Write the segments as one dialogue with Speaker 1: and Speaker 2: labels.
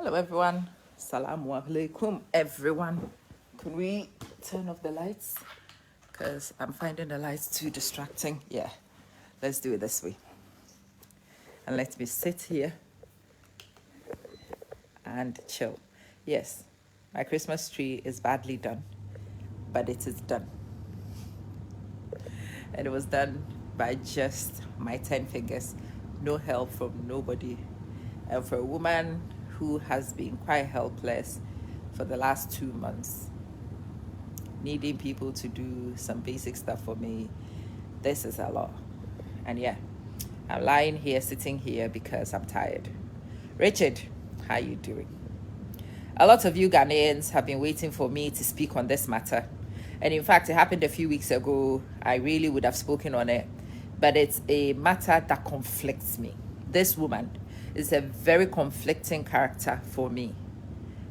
Speaker 1: Hello everyone. Salamu alaikum everyone. Can we turn off the lights? Because I'm finding the lights too distracting. Yeah, let's do it this way. And let me sit here and chill. Yes, my Christmas tree is badly done, but it is done. And it was done by just my 10 fingers. No help from nobody. And for a woman who has been quite helpless for the last 2 months, needing people to do some basic stuff for me, this is a lot. And yeah, I'm lying here, sitting here because I'm tired. Richard, how you doing? A lot of you Ghanaians have been waiting for me to speak on this matter. And in fact, it happened a few weeks ago. I really would have spoken on it, but it's a matter that conflicts me. This woman is a very conflicting character for me.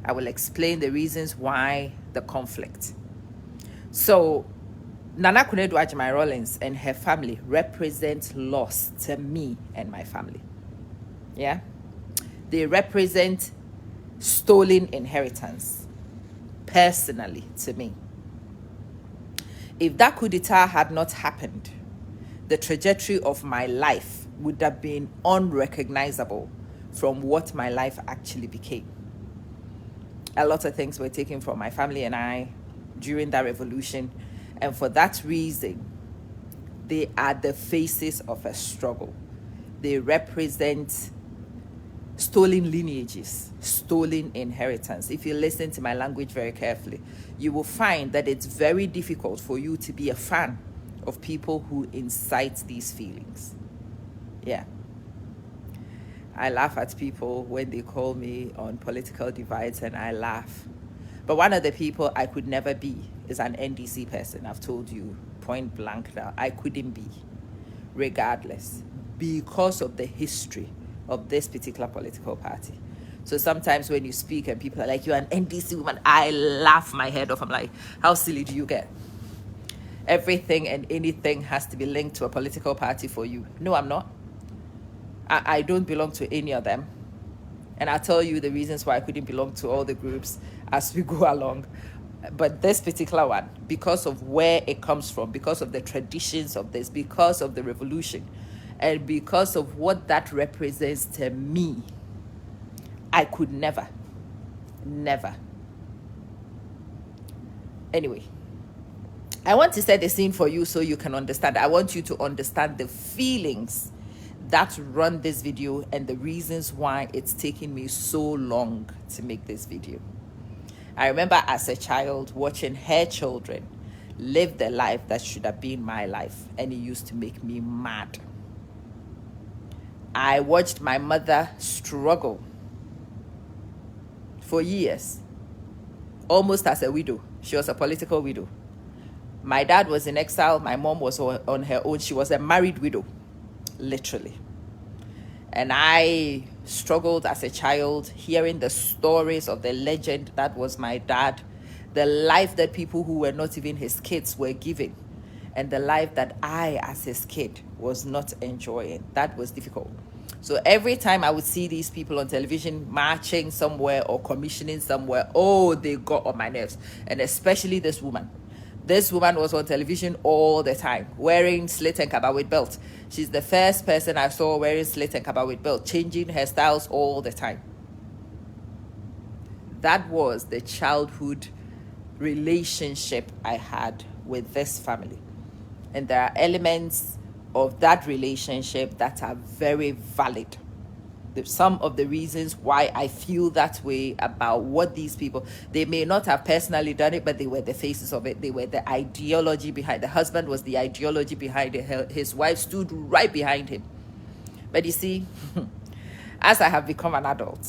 Speaker 1: I will explain the reasons why the conflict. So, Nana Konadu Agyeman Rawlings and her family represent loss to me and my family. Yeah? They represent stolen inheritance, personally, to me. If that coup d'etat had not happened, the trajectory of my life would have been unrecognizable from what my life actually became. A lot of things were taken from my family and I during that revolution, and for that reason, they are the faces of a struggle. They represent stolen lineages, stolen inheritance. If you listen to my language very carefully, you will find that it's very difficult for you to be a fan of people who incite these feelings. Yeah. I laugh at people when they call me on political divides, and I laugh. But one of the people I could never be is an NDC person. I've told you point blank now, I couldn't be, regardless, because of the history of this particular political party. So sometimes when you speak and people are like, you're an NDC woman, I laugh my head off. I'm like, how silly do you get? Everything and anything has to be linked to a political party for you. No, I'm not. I don't belong to any of them. And I'll tell you the reasons why I couldn't belong to all the groups as we go along. But this particular one, because of where it comes from, because of the traditions of this, because of the revolution, and because of what that represents to me, I could never. Anyway, I want to set the scene for you so you can understand. I want you to understand the feelings that run this video and the reasons why it's taken me so long to make this video. I remember as a child watching her children live the life that should have been my life, and it used to make me mad. I watched my mother struggle for years, almost as a widow. She was a political widow. My dad was in exile. My mom was on her own. She was a married widow, literally. And I struggled as a child hearing the stories of the legend that was my dad, the life that people who were not even his kids were giving, and the life that I, as his kid, was not enjoying. That was difficult. So every time I would see these people on television marching somewhere or commissioning somewhere, oh, they got on my nerves. And especially this woman. This woman was on television all the time, wearing slit and kaba with belt. She's the first person I saw wearing slit and kaba with belt, changing her styles all the time. That was the childhood relationship I had with this family. And there are elements of that relationship that are very valid. Some of the reasons why I feel that way about what these people, they may not have personally done it, but they were the faces of it. They were the ideology behind. The husband was the ideology behind it. His wife stood right behind him. But you see, as I have become an adult,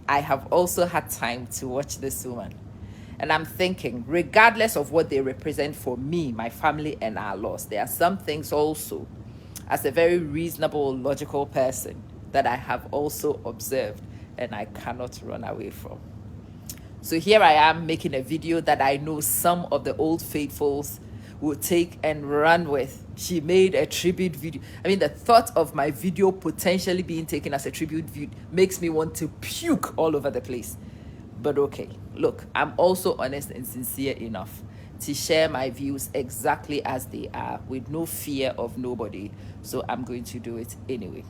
Speaker 1: I have also had time to watch this woman. And I'm thinking, regardless of what they represent for me, my family, and our loss, there are some things also, as a very reasonable, logical person, that I have also observed and I cannot run away from. So here I am making a video that I know some of the old faithfuls will take and run with She made a tribute video. I mean, the thought of my video potentially being taken as a tribute video makes me want to puke all over the place. But okay, look, I'm also honest and sincere enough to share my views exactly as they are with no fear of nobody. So I'm going to do it anyway.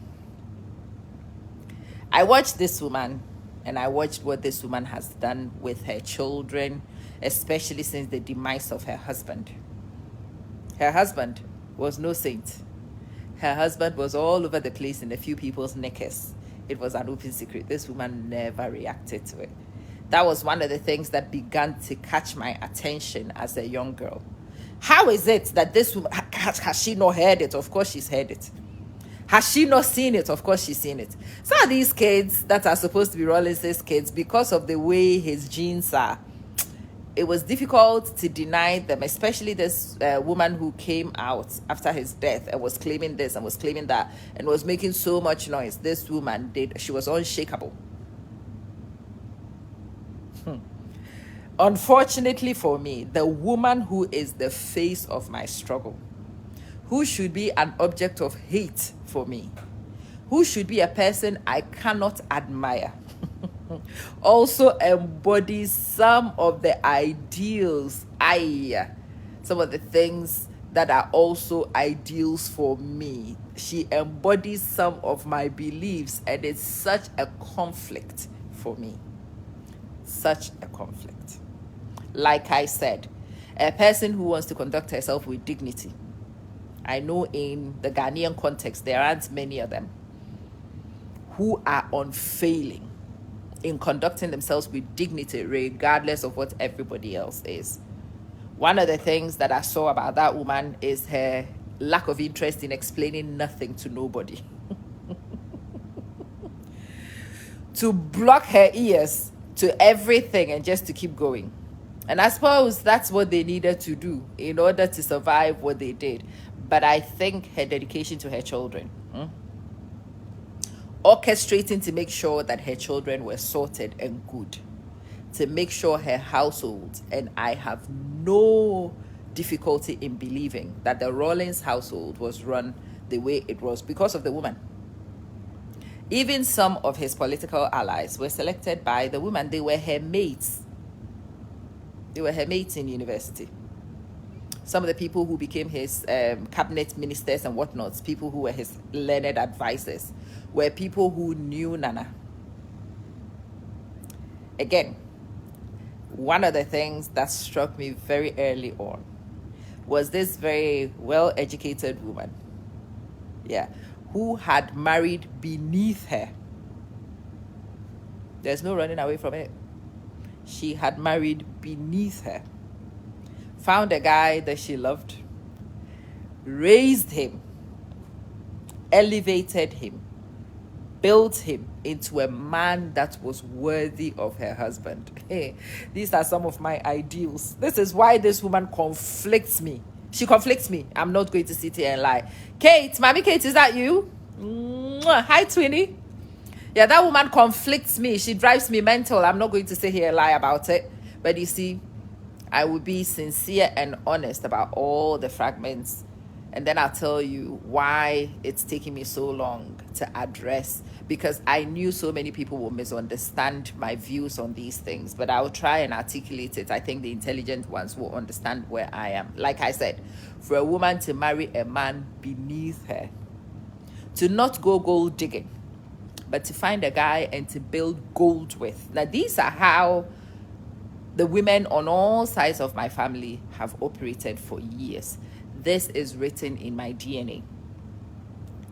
Speaker 1: I watched this woman and I watched what this woman has done with her children, especially since the demise of her husband. Her husband was no saint. Her husband was all over the place in a few people's knickers. It was an open secret. This woman never reacted to it. That was one of the things that began to catch my attention as a young girl. How is it that this woman, has she not heard it? Of course she's heard it. Has she not seen it? Of course she's seen it. Some of these kids that are supposed to be Rawlings' kids, because of the way his genes are, it was difficult to deny them, especially this woman who came out after his death and was claiming this and was claiming that and was making so much noise. This woman she was unshakable. Unfortunately for me, the woman who is the face of my struggle, who should be an object of hate for me, who should be a person I cannot admire, also embodies some of the ideals, some of the things that are also ideals for me. She embodies some of my beliefs, and it's such a conflict for me. Such a conflict. Like I said, a person who wants to conduct herself with dignity. I know in the Ghanaian context, there aren't many of them who are unfailing in conducting themselves with dignity, regardless of what everybody else is. One of the things that I saw about that woman is her lack of interest in explaining nothing to nobody. To block her ears to everything and just to keep going. And I suppose that's what they needed to do in order to survive what they did. But I think her dedication to her children, orchestrating to make sure that her children were sorted and good, to make sure her household, and I have no difficulty in believing that the Rawlings household was run the way it was because of the woman. Even some of his political allies were selected by the woman. They were her mates. They were her mates in university. Some of the people who became his cabinet ministers and whatnots, people who were his learned advisors, were people who knew Nana. Again, one of the things that struck me very early on was this very well-educated woman, who had married beneath her. There's no running away from it. She had married beneath her, found a guy that she loved, raised him, elevated him, built him into a man that was worthy of her husband. Hey, these are some of my ideals. This is why this woman conflicts me. She conflicts me. I'm not going to sit here and lie. Kate, Mommy Kate, is that you? Mwah. Hi, Twinnie. Yeah, that woman conflicts me. She drives me mental. I'm not going to sit here and lie about it. But you see, I will be sincere and honest about all the fragments. And then I'll tell you why it's taking me so long to address. Because I knew so many people will misunderstand my views on these things. But I'll try and articulate it. I think the intelligent ones will understand where I am. Like I said, for a woman to marry a man beneath her, to not go gold digging, but to find a guy and to build gold with. Now, these are how the women on all sides of my family have operated for years. This is written in my DNA.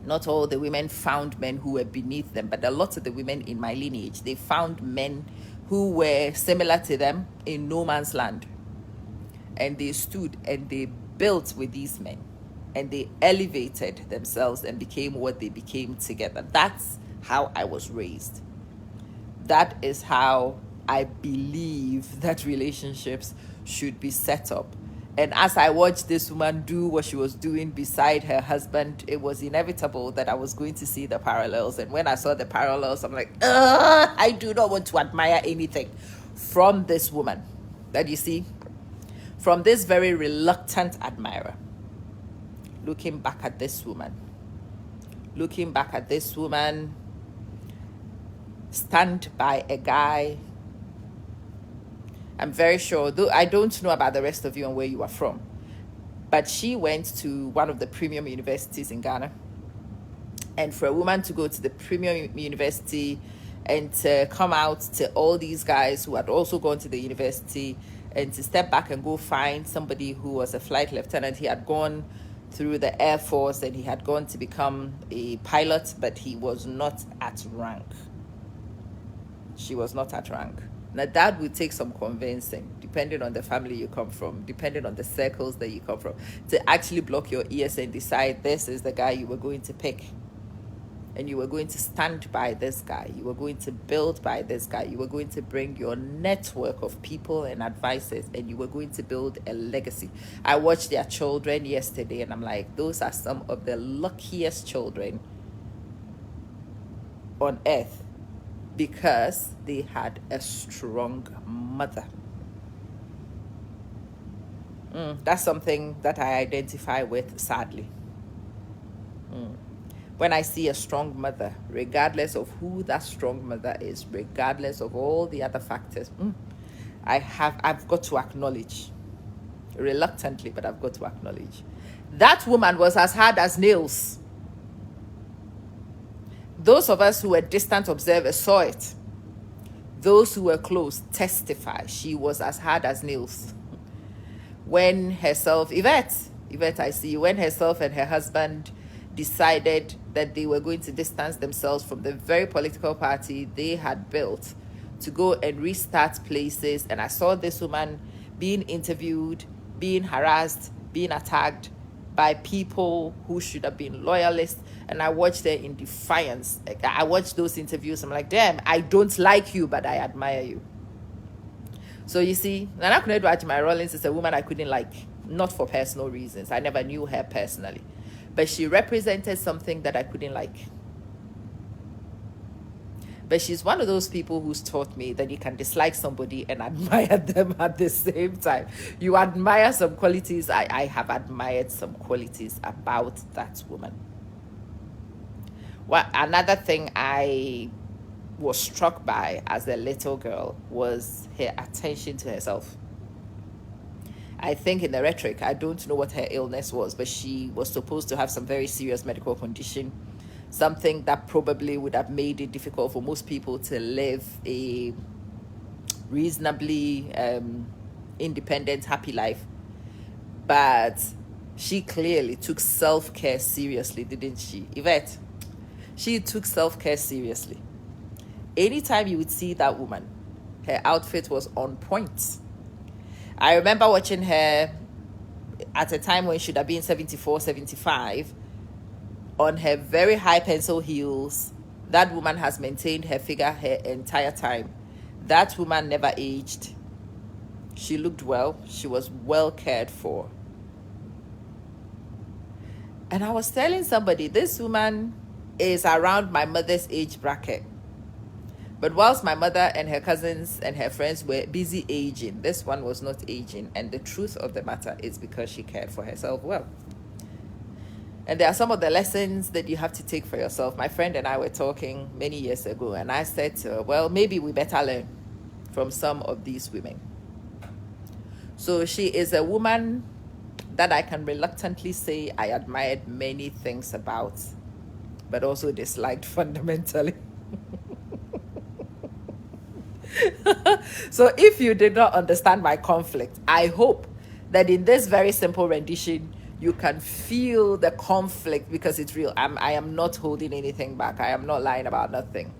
Speaker 1: Not all the women found men who were beneath them, but a lot of the women in my lineage, they found men who were similar to them in no man's land. And they stood and they built with these men. And they elevated themselves and became what they became together. That's how I was raised. That is how I believe that relationships should be set up. And as I watched this woman do what she was doing beside her husband, it was inevitable that I was going to see the parallels. And when I saw the parallels, I'm like, I do not want to admire anything from this woman. That you see, from this very reluctant admirer. looking back at this woman, stand by a guy. I'm very sure, though I don't know about the rest of you and where you are from, but she went to one of the premium universities in Ghana. And for a woman to go to the premium university and to come out to all these guys who had also gone to the university, and to step back and go find somebody who was a flight lieutenant. He had gone through the Air Force and he had gone to become a pilot, but he was not at rank. She was not at rank. Now that would take some convincing, depending on the family you come from, depending on the circles that you come from, to actually block your ears and decide this is the guy you were going to pick. And you were going to stand by this guy. You were going to build by this guy. You were going to bring your network of people and advisors, and you were going to build a legacy. I watched their children yesterday, and I'm like, those are some of the luckiest children on earth, because they had a strong mother. That's something that I identify with, sadly. When I see a strong mother, regardless of who that strong mother is, regardless of all the other factors, I've got to acknowledge, reluctantly, but I've got to acknowledge, that woman was as hard as nails. Those of us who were distant observers saw it. Those who were close testify she was as hard as nails. When herself, Yvette, I see you, when herself and her husband decided that they were going to distance themselves from the very political party they had built to go and restart places. And I saw this woman being interviewed, being harassed, being attacked by people who should have been loyalists. And I watched her in defiance. I watched those interviews. I'm like, damn, I don't like you, but I admire you. So you see, Nana Konadu Agyeman Rawlings is a woman I couldn't like, not for personal reasons. I never knew her personally. But she represented something that I couldn't like. But she's one of those people who's taught me that you can dislike somebody and admire them at the same time. You admire some qualities. I have admired some qualities about that woman. Well, another thing I was struck by as a little girl was her attention to herself. I think in the rhetoric, I don't know what her illness was, but she was supposed to have some very serious medical condition, something that probably would have made it difficult for most people to live a reasonably independent, happy life. But she clearly took self-care seriously, didn't she? Yvette, she took self-care seriously. Anytime you would see that woman, her outfit was on point. I remember watching her at a time when she should have been 74, 75, on her very high pencil heels. That woman has maintained her figure her entire time. That woman never aged. She looked well. She was well cared for. And I was telling somebody, this woman is around my mother's age bracket. But whilst my mother and her cousins and her friends were busy aging, this one was not aging. And the truth of the matter is because she cared for herself well. And there are some of the lessons that you have to take for yourself. My friend and I were talking many years ago, and I said to her, well, maybe we better learn from some of these women. So she is a woman that I can reluctantly say I admired many things about, but also disliked fundamentally. So if you did not understand my conflict, I hope that in this very simple rendition, you can feel the conflict, because it's real. I am not holding anything back. I am not lying about nothing.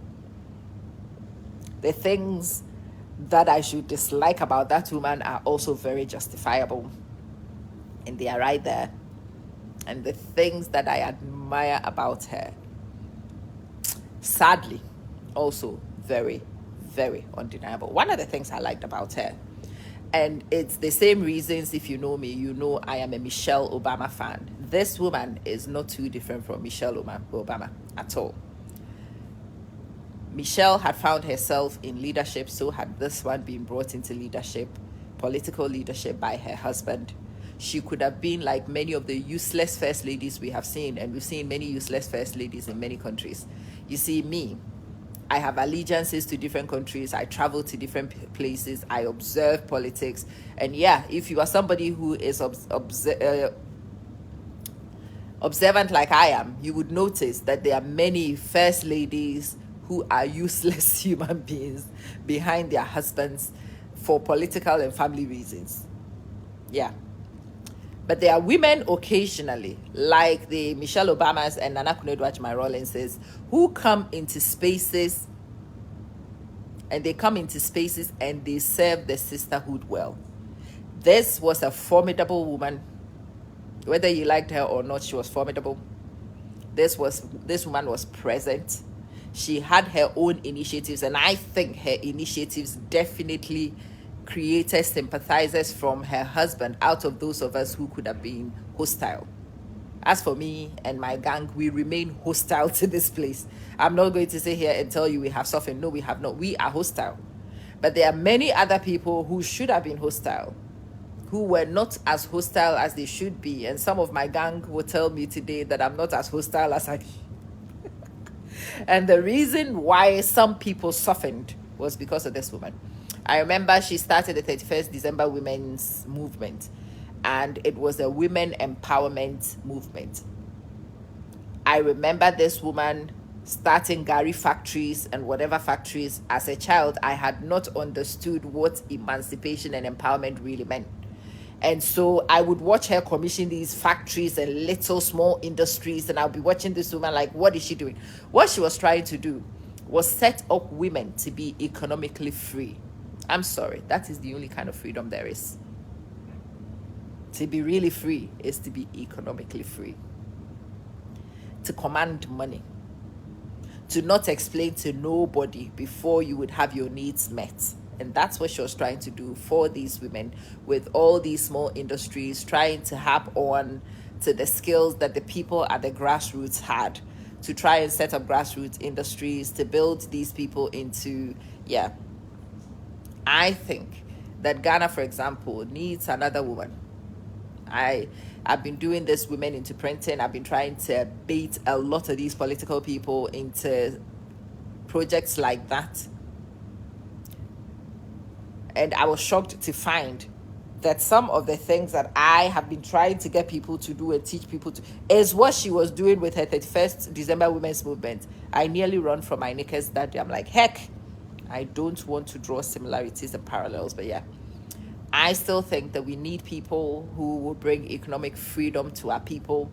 Speaker 1: The things that I should dislike about that woman are also very justifiable. And they are right there. And the things that I admire about her, sadly, also very, very undeniable. One of the things I liked about her, and it's the same reasons, if you know me, you know I am a Michelle Obama fan. This woman is not too different from Michelle Obama at all. Michelle had found herself in leadership, so had this one been brought into leadership, political leadership, by her husband. She could have been like many of the useless first ladies we have seen, and we've seen many useless first ladies in many countries. You see, me, I have allegiances to different countries. I travel to different places. I observe politics. And yeah, if you are somebody who is observant like I am, you would notice that there are many first ladies who are useless human beings behind their husbands for political and family reasons. Yeah. But there are women occasionally, like the Michelle Obamas and Nana Konadu Agyeman Rawlings, who come into spaces and they serve the sisterhood well. This was a formidable woman. Whether you liked her or not, she was formidable. This woman was present. She had her own initiatives, and I think her initiatives definitely created sympathizers from her husband out of those of us who could have been hostile. As for me and my gang, we remain hostile to this place. I'm not going to sit here and tell you we have softened. No, we have not. We are hostile. But there are many other people who should have been hostile, who were not as hostile as they should be. And some of my gang will tell me today that I'm not as hostile as I And the reason why some people softened was because of this woman. I remember she started the 31st December Women's Movement, and it was a women empowerment movement. I remember this woman starting Gary factories and whatever factories. As a child, I had not understood what emancipation and empowerment really meant. And so I would watch her commission these factories and little small industries, and I'll be watching this woman like, what is she doing? What she was trying to do was set up women to be economically free. I'm sorry, that is the only kind of freedom there is. To be really free is to be economically free. To command money. To not explain to nobody before you would have your needs met. And that's what she was trying to do for these women with all these small industries, trying to hop on to the skills that the people at the grassroots had, to try and set up grassroots industries, to build these people into, yeah. I think that Ghana, for example, needs another woman. I've been doing this women into printing. I've been trying to bait a lot of these political people into projects like that. And I was shocked to find that some of the things that I have been trying to get people to do and teach people to is what she was doing with her 31st December Women's Movement. I nearly run from my knickers that day. I'm like, heck, I don't want to draw similarities and parallels, but yeah. I still think that we need people who will bring economic freedom to our people.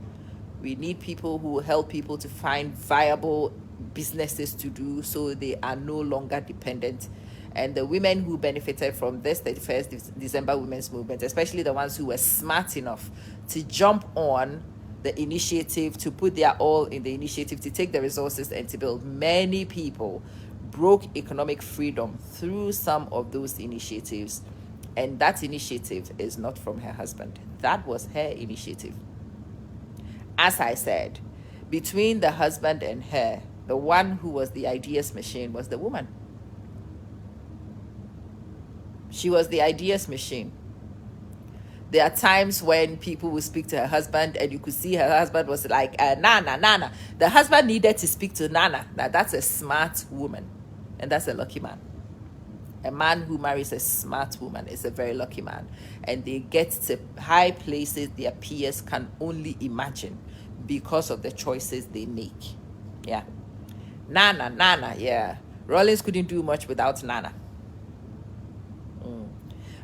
Speaker 1: We need people who will help people to find viable businesses to do so they are no longer dependent. And the women who benefited from this 31st December Women's Movement, especially the ones who were smart enough to jump on the initiative, to put their all in the initiative, to take the resources and to build, many people broke economic freedom through some of those initiatives. And that initiative is not from her husband. That was her initiative. As I said, between the husband and her, the one who was the ideas machine was the woman. She was the ideas machine. There are times when people will speak to her husband and you could see her husband was like, Nana. The husband needed to speak to Nana. Now that's a smart woman. And that's a lucky man. A man who marries a smart woman is a very lucky man. And they get to high places their peers can only imagine because of the choices they make. Yeah. Nana, yeah. Rawlings couldn't do much without Nana.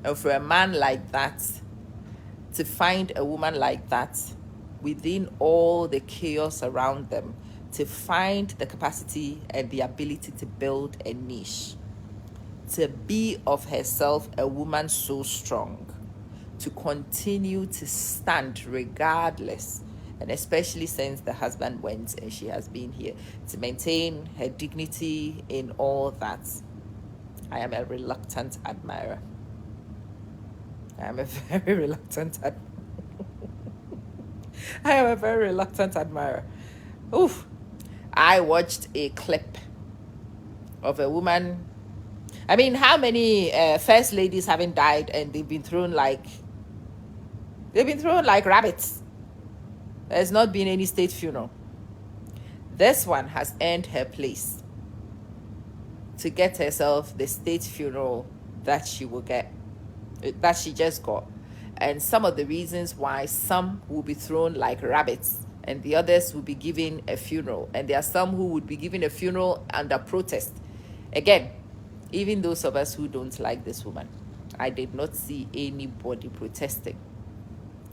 Speaker 1: And for a man like that, to find a woman like that within all the chaos around them, to find the capacity and the ability to build a niche, to be of herself a woman so strong, to continue to stand regardless, and especially since the husband went and she has been here, to maintain her dignity in all that. I am a reluctant admirer. I am a very reluctant admirer. Oof. I watched a clip of a woman. I mean, how many first ladies haven't died and they've been thrown like They've been thrown like rabbits. There's not been any state funeral. This one has earned her place to get herself the state funeral that she will get, that she just got. And some of the reasons why some will be thrown like rabbits and the others will be given a funeral. And there are some who would be given a funeral under protest. Again, even those of us who don't like this woman, I did not see anybody protesting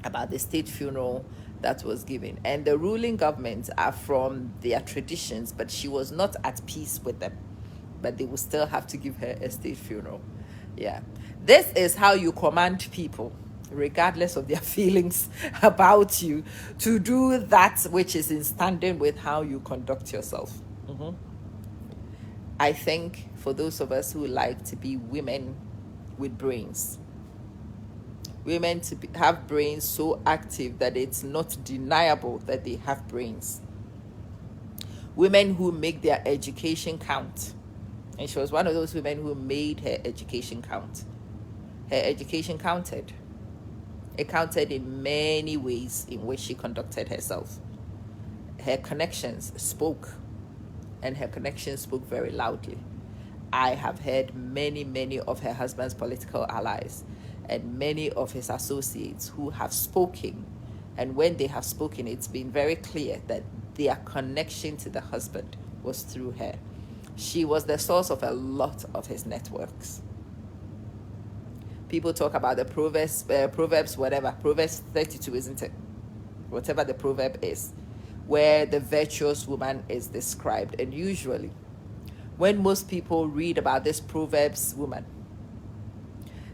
Speaker 1: about the state funeral that was given. And the ruling government are from their traditions, but she was not at peace with them. But they will still have to give her a state funeral. Yeah. This is how you command people, regardless of their feelings about you, to do that which is in standing with how you conduct yourself. I think for those of us who like to be women with brains, women have brains so active that it's not deniable that they have brains. Women who make their education count. And she was one of those women who made her education count. Her education counted. It counted in many ways in which she conducted herself. Her connections spoke, and her connections spoke very loudly. I have heard many of her husband's political allies and many of his associates who have spoken. And when they have spoken, it's been very clear that their connection to the husband was through her. She was the source of a lot of his networks. People talk about the Proverbs, whatever. Proverbs 32, isn't it? Whatever the proverb is, where the virtuous woman is described. And usually, when most people read about this Proverbs woman,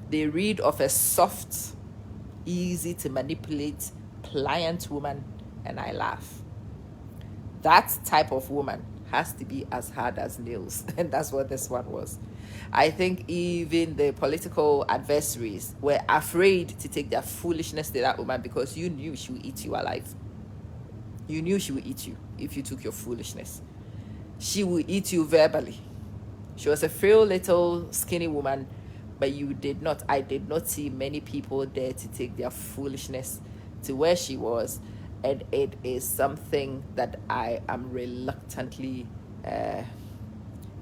Speaker 1: they read of a soft, easy to manipulate, pliant woman, and I laugh. That type of woman has to be as hard as nails, and that's what this one was. I think even the political adversaries were afraid to take their foolishness to that woman, because you knew she would eat you alive. You knew she would eat you if you took your foolishness. She would eat you verbally. She was a frail little skinny woman, but I did not see many people there to take their foolishness to where she was. And it is something that I am reluctantly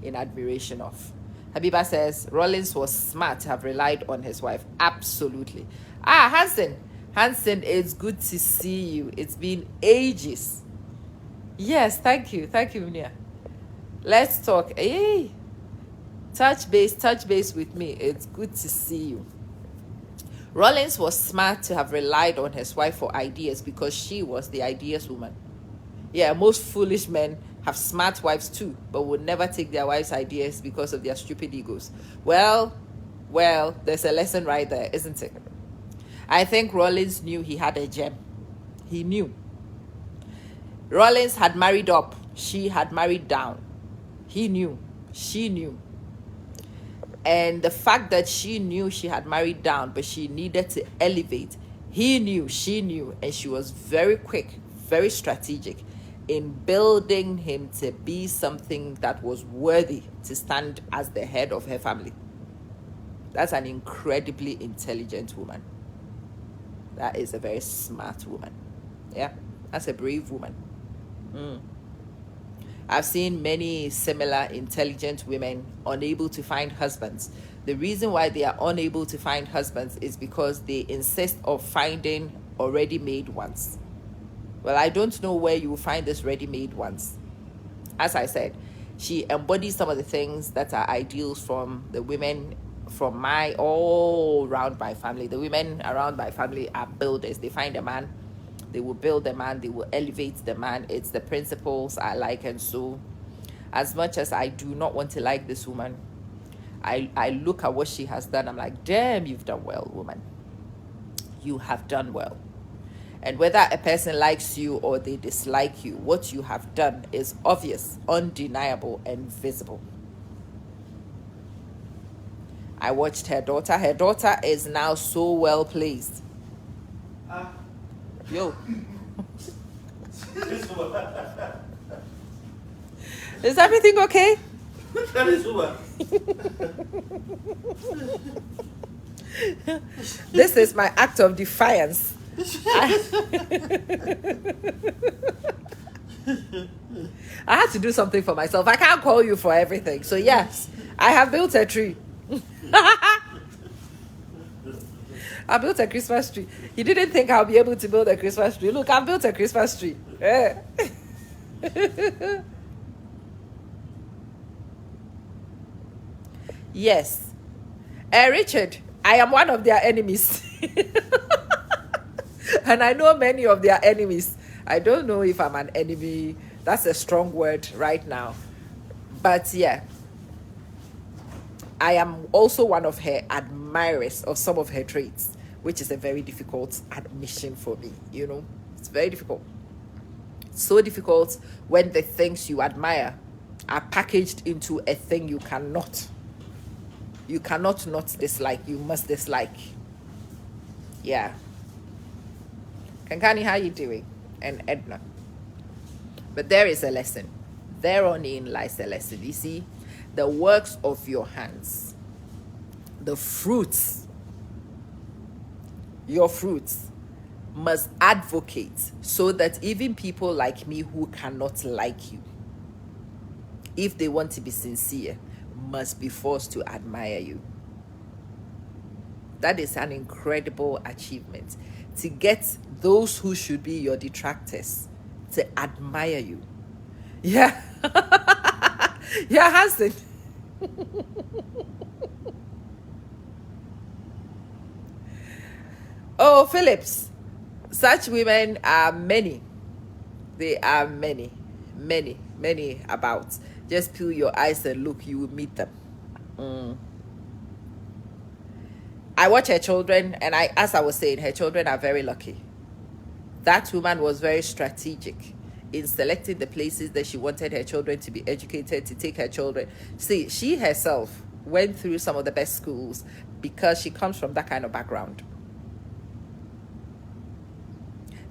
Speaker 1: in admiration of. Habiba says, Rawlings was smart to have relied on his wife. Absolutely. Hansen, it's good to see you. It's been ages. Yes, thank you. Thank you, Munia. Let's talk. Hey, touch base with me. It's good to see you. Rawlings was smart to have relied on his wife for ideas because she was the ideas woman. Yeah, most foolish men have smart wives too, but would never take their wives' ideas because of their stupid egos. Well, there's a lesson right there, isn't it? I think Rawlings knew he had a gem. He knew. Rawlings had married up. She had married down. He knew. She knew. And the fact that she knew she had married down, but she needed to elevate, he knew, she knew, and she was very quick, very strategic in building him to be something that was worthy to stand as the head of her family. That's an incredibly intelligent woman. That is a very smart woman. Yeah, that's a brave woman. I've seen many similar intelligent women unable to find husbands. The reason why they are unable to find husbands is because they insist on finding already made ones. Well, I don't know where you will find this ready-made ones. As I said, she embodies some of the things that are ideals from the women from all around my family. The women around my family are builders. They find a man, they will build the man, they will elevate the man. It's the principles I like. And so, as much as I do not want to like this woman, I look at what she has done. I'm like, damn, you've done well, woman. You have done well. And whether a person likes you or they dislike you, what you have done is obvious, undeniable, and visible. I watched her daughter. Her daughter is now so well placed. Yo. Is everything okay? This is my act of defiance I had to do something for myself. I can't call you for everything. So yes, I have built a tree. I built a Christmas tree. You didn't think I'll be able to build a Christmas tree. Look, I built a Christmas tree. Yes. Richard, I am one of their enemies. And I know many of their enemies. I don't know if I'm an enemy. That's a strong word right now. But yeah, I am also one of her admirers of some of her traits, which is a very difficult admission for me, you know. It's very difficult. So difficult when the things you admire are packaged into a thing you cannot not dislike. You must dislike. Yeah. Kankani, how you doing? And Edna. But there is a lesson. Therein lies a lesson. You see, the works of your hands, the fruits, your fruits must advocate so that even people like me who cannot like you, if they want to be sincere, must be forced to admire you. That is an incredible achievement. To get those who should be your detractors to admire you. Yeah. Yeah, Hanson. Oh, Phillips. Such women are many. They are many, many, many about. Just peel your eyes and look, you will meet them. I watch her children, and as I was saying, her children are very lucky. That woman was very strategic in selecting the places that she wanted her children to be educated, to take her children. See, she herself went through some of the best schools because she comes from that kind of background.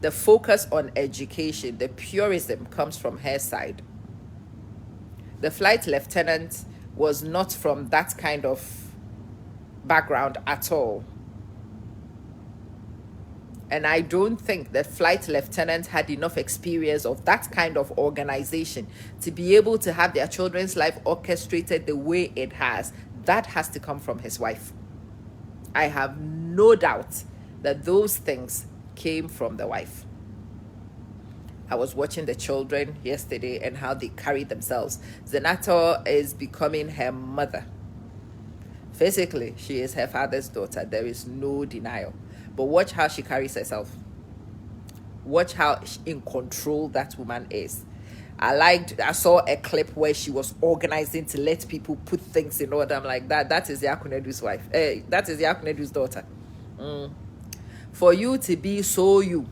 Speaker 1: The focus on education, the purism comes from her side. The flight lieutenant was not from that kind of background at all. And I don't think the flight lieutenant had enough experience of that kind of organization to be able to have their children's life orchestrated the way it has. That has to come from his wife. I have no doubt that those things came from the wife. I was watching the children yesterday and how they carry themselves. Zenato is becoming her mother. Physically, she is her father's daughter. There is no denial. But watch how she carries herself. Watch how in control that woman is. I saw a clip where she was organizing to let people put things in order. I'm like, that is Yakunedu's wife. That is Yakunedu's daughter. For you to be so you,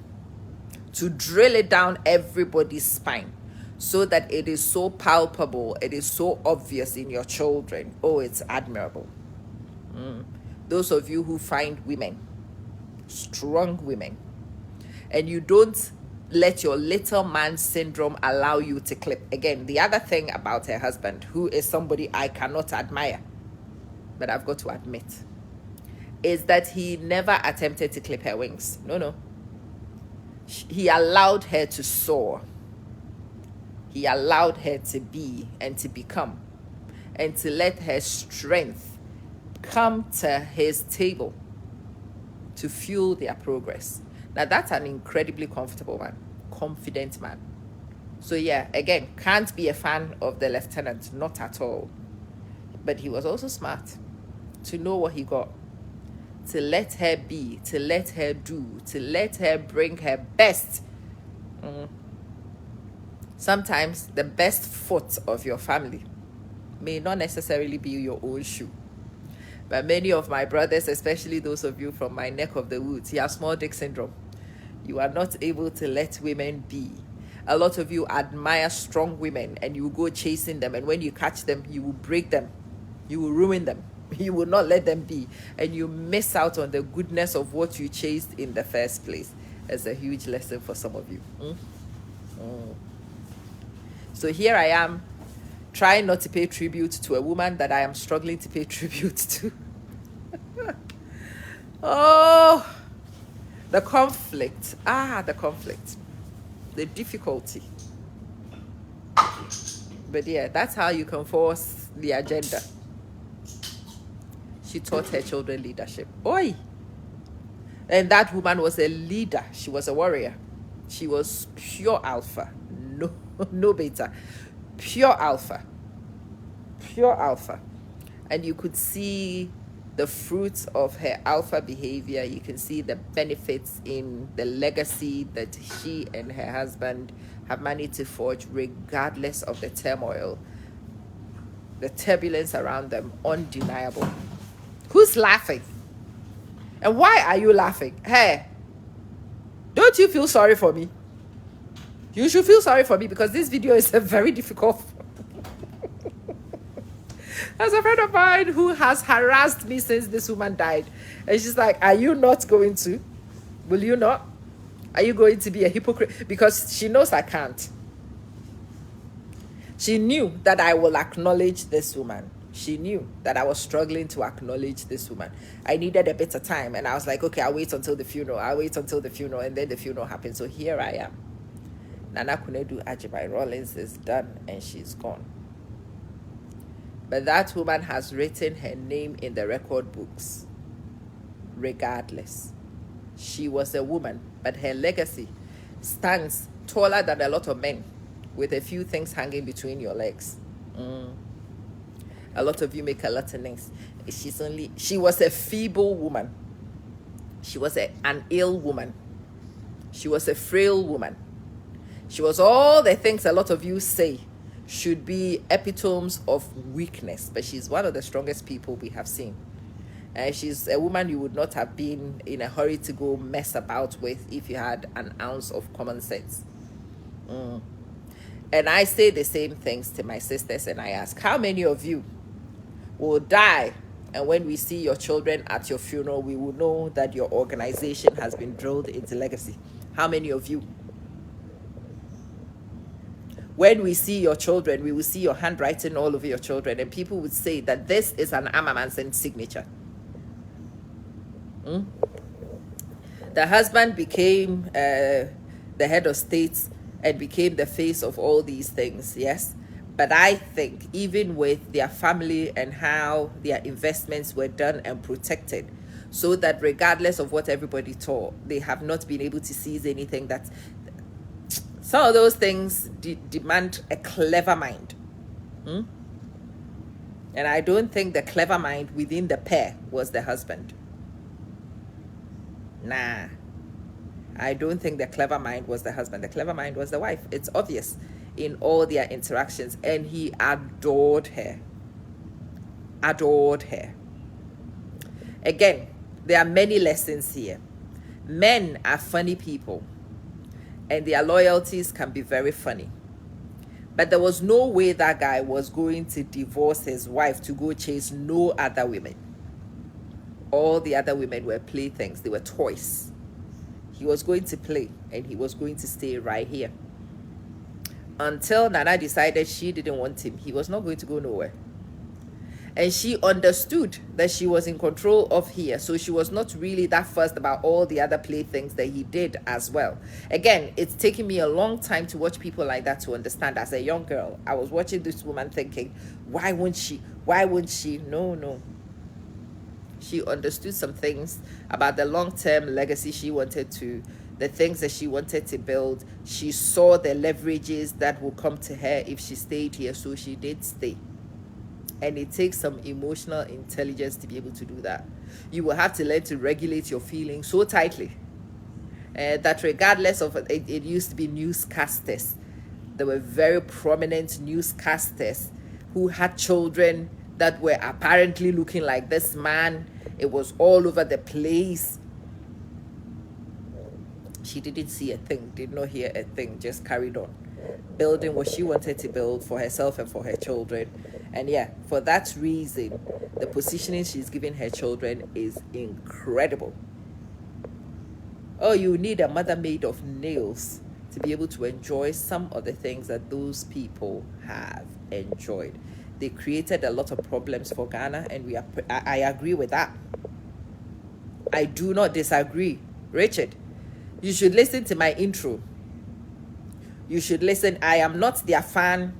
Speaker 1: to drill it down everybody's spine so that it is so palpable, it is so obvious in your children. Oh, it's admirable. Those of you who find women, strong women, and you don't let your little man syndrome allow you to clip. Again, the other thing about her husband, who is somebody I cannot admire, but I've got to admit, is that he never attempted to clip her wings. No. He allowed her to soar. He allowed her to be and to become, and to let her strength come to his table to fuel their progress. Now that's an incredibly comfortable man, confident man. So yeah, again, can't be a fan of the lieutenant, not at all. But he was also smart to know what he got, to let her be, to let her do, to let her bring her best. Sometimes the best foot of your family may not necessarily be your own shoe. But many of my brothers, especially those of you from my neck of the woods, you have small dick syndrome. You are not able to let women be. A lot of you admire strong women and you go chasing them, and when you catch them, you will break them. You will ruin them. You will not let them be. And you miss out on the goodness of what you chased in the first place. It's a huge lesson for some of you. So here I am, trying not to pay tribute to a woman that I am struggling to pay tribute to. Oh, The conflict. The conflict. The difficulty. But yeah, that's how you can force the agenda. She taught her children leadership. Oi! And that woman was a leader. She was a warrior. She was pure alpha. No, no beta. Pure alpha. Pure alpha. And you could see the fruits of her alpha behavior. You can see the benefits in the legacy that she and her husband have managed to forge, regardless of the turmoil, the turbulence around them. Undeniable. Who's laughing? And why are you laughing? Hey, don't you feel sorry for me? You should feel sorry for me, because this video is a very difficult. There's a friend of mine who has harassed me since this woman died. And she's like, are you not going to? Will you not? Are you going to be a hypocrite? Because she knows I can't. She knew that I will acknowledge this woman. She knew that I was struggling to acknowledge this woman. I needed a bit of time. And I was like, okay, I'll wait until the funeral. I'll wait until the funeral. And then the funeral happened. So here I am. Nana Konadu Agyeman Rawlings is done and she's gone. But that woman has written her name in the record books. Regardless. She was a woman, but her legacy stands taller than a lot of men with a few things hanging between your legs. A lot of you make a lot of things. She was a feeble woman. She was an ill woman. She was a frail woman. She was all the things a lot of you say should be epitomes of weakness, but she's one of the strongest people we have seen. And she's a woman you would not have been in a hurry to go mess about with if you had an ounce of common sense. And I say the same things to my sisters, and I ask, how many of you will die, and when we see your children at your funeral, we will know that your organization has been drilled into legacy? How many of you? When we see your children, we will see your handwriting all over your children, and people would say that this is an Amamansen signature. The husband became the head of state and became the face of all these things, yes? But I think even with their family and how their investments were done and protected, so that regardless of what everybody thought, they have not been able to seize anything. That some of those things demand a clever mind. And I don't think the clever mind within the pair was the husband. Nah. I don't think the clever mind was the husband. The clever mind was the wife. It's obvious in all their interactions. And he adored her. Adored her. Again, there are many lessons here. Men are funny people, and their loyalties can be very funny. But there was no way that guy was going to divorce his wife to go chase no other women. All the other women were playthings. They were toys. He was going to play, and he was going to stay right here. Until Nana decided she didn't want him, he was not going to go nowhere. And she understood that she was in control of here. So she was not really that fussed about all the other playthings that he did as well. Again, it's taken me a long time to watch people like that to understand. As a young girl, I was watching this woman thinking, why wouldn't she? Why wouldn't she? No. She understood some things about the long-term legacy she wanted to, the things that she wanted to build. She saw the leverages that will come to her if she stayed here. So she did stay. And it takes some emotional intelligence to be able to do that. You will have to learn to regulate your feelings so tightly that regardless of it used to be newscasters. There were very prominent newscasters who had children that were apparently looking like this man. It was all over the place. She didn't see a thing, did not hear a thing, just carried on building what she wanted to build for herself and for her children. And yeah, for that reason, the positioning she's giving her children is incredible. Oh, you need a mother made of nails to be able to enjoy some of the things that those people have enjoyed. They created a lot of problems for Ghana, and I agree with that. I do not disagree. Richard, You should listen to my intro. You should listen. I am not their fan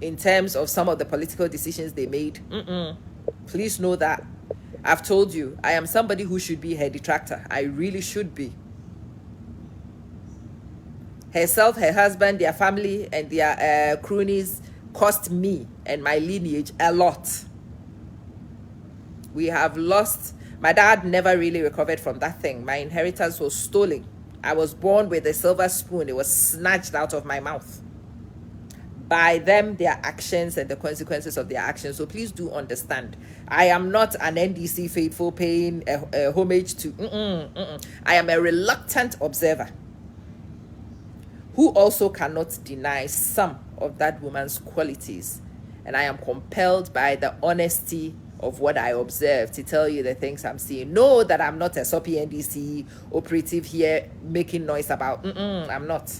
Speaker 1: in terms of some of the political decisions they made. Please know that. I've told you, I am somebody who should be her detractor. I really should be. Herself, her husband, their family, and their cronies cost me and my lineage a lot. We have lost. My dad never really recovered from that thing. My inheritance was stolen. I was born with a silver spoon. It was snatched out of my mouth by them, their actions, and the consequences of their actions. So please do understand. I am not an NDC faithful paying a homage to. I am a reluctant observer who also cannot deny some of that woman's qualities. And I am compelled by the honesty of what I observe to tell you the things I'm seeing. Know that I'm not a soppy NDC operative here making noise about. I'm not.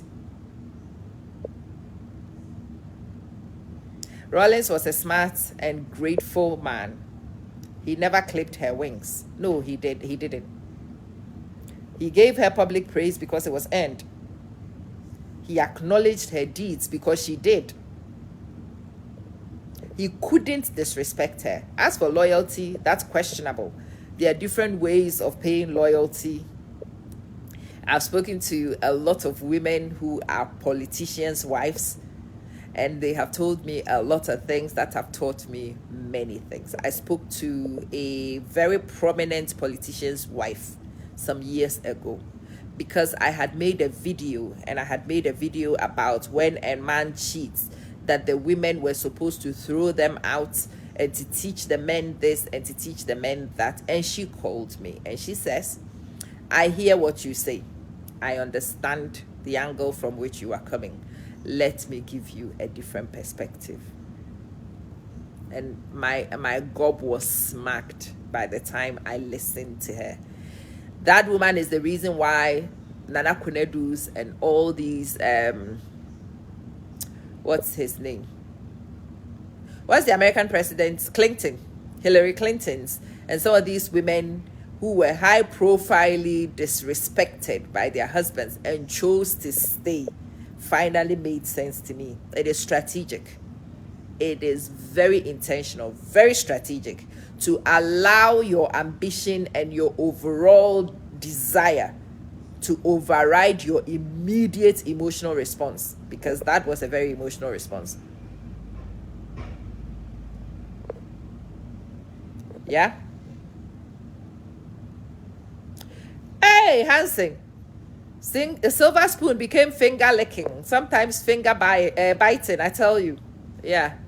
Speaker 1: Rawlings was a smart and grateful man. He never clipped her wings. No, he didn't. He gave her public praise because it was earned. He acknowledged her deeds because she did. He couldn't disrespect her. As for loyalty, that's questionable. There are different ways of paying loyalty. I've spoken to a lot of women who are politicians' wives, and they have told me a lot of things that have taught me many things. I spoke to a very prominent politician's wife some years ago because I had made a video, and I had made a video about when a man cheats, that the women were supposed to throw them out and to teach the men this and to teach the men that. And she called me and she says, I hear what you say. I understand the angle from which you are coming. Let me give you a different perspective. And my gob was smacked by the time I listened to her. That woman is the reason why Nana Konadu's and all these what's his name? What's the American president? Clinton, Hillary Clinton's, and some of these women who were high profilely disrespected by their husbands and chose to stay finally made sense to me. It is strategic. It is very intentional, very strategic to allow your ambition and your overall desire to override your immediate emotional response, because that was a very emotional response. Yeah. Hey, Hansen. A silver spoon became finger licking, sometimes finger biting, I tell you. Yeah.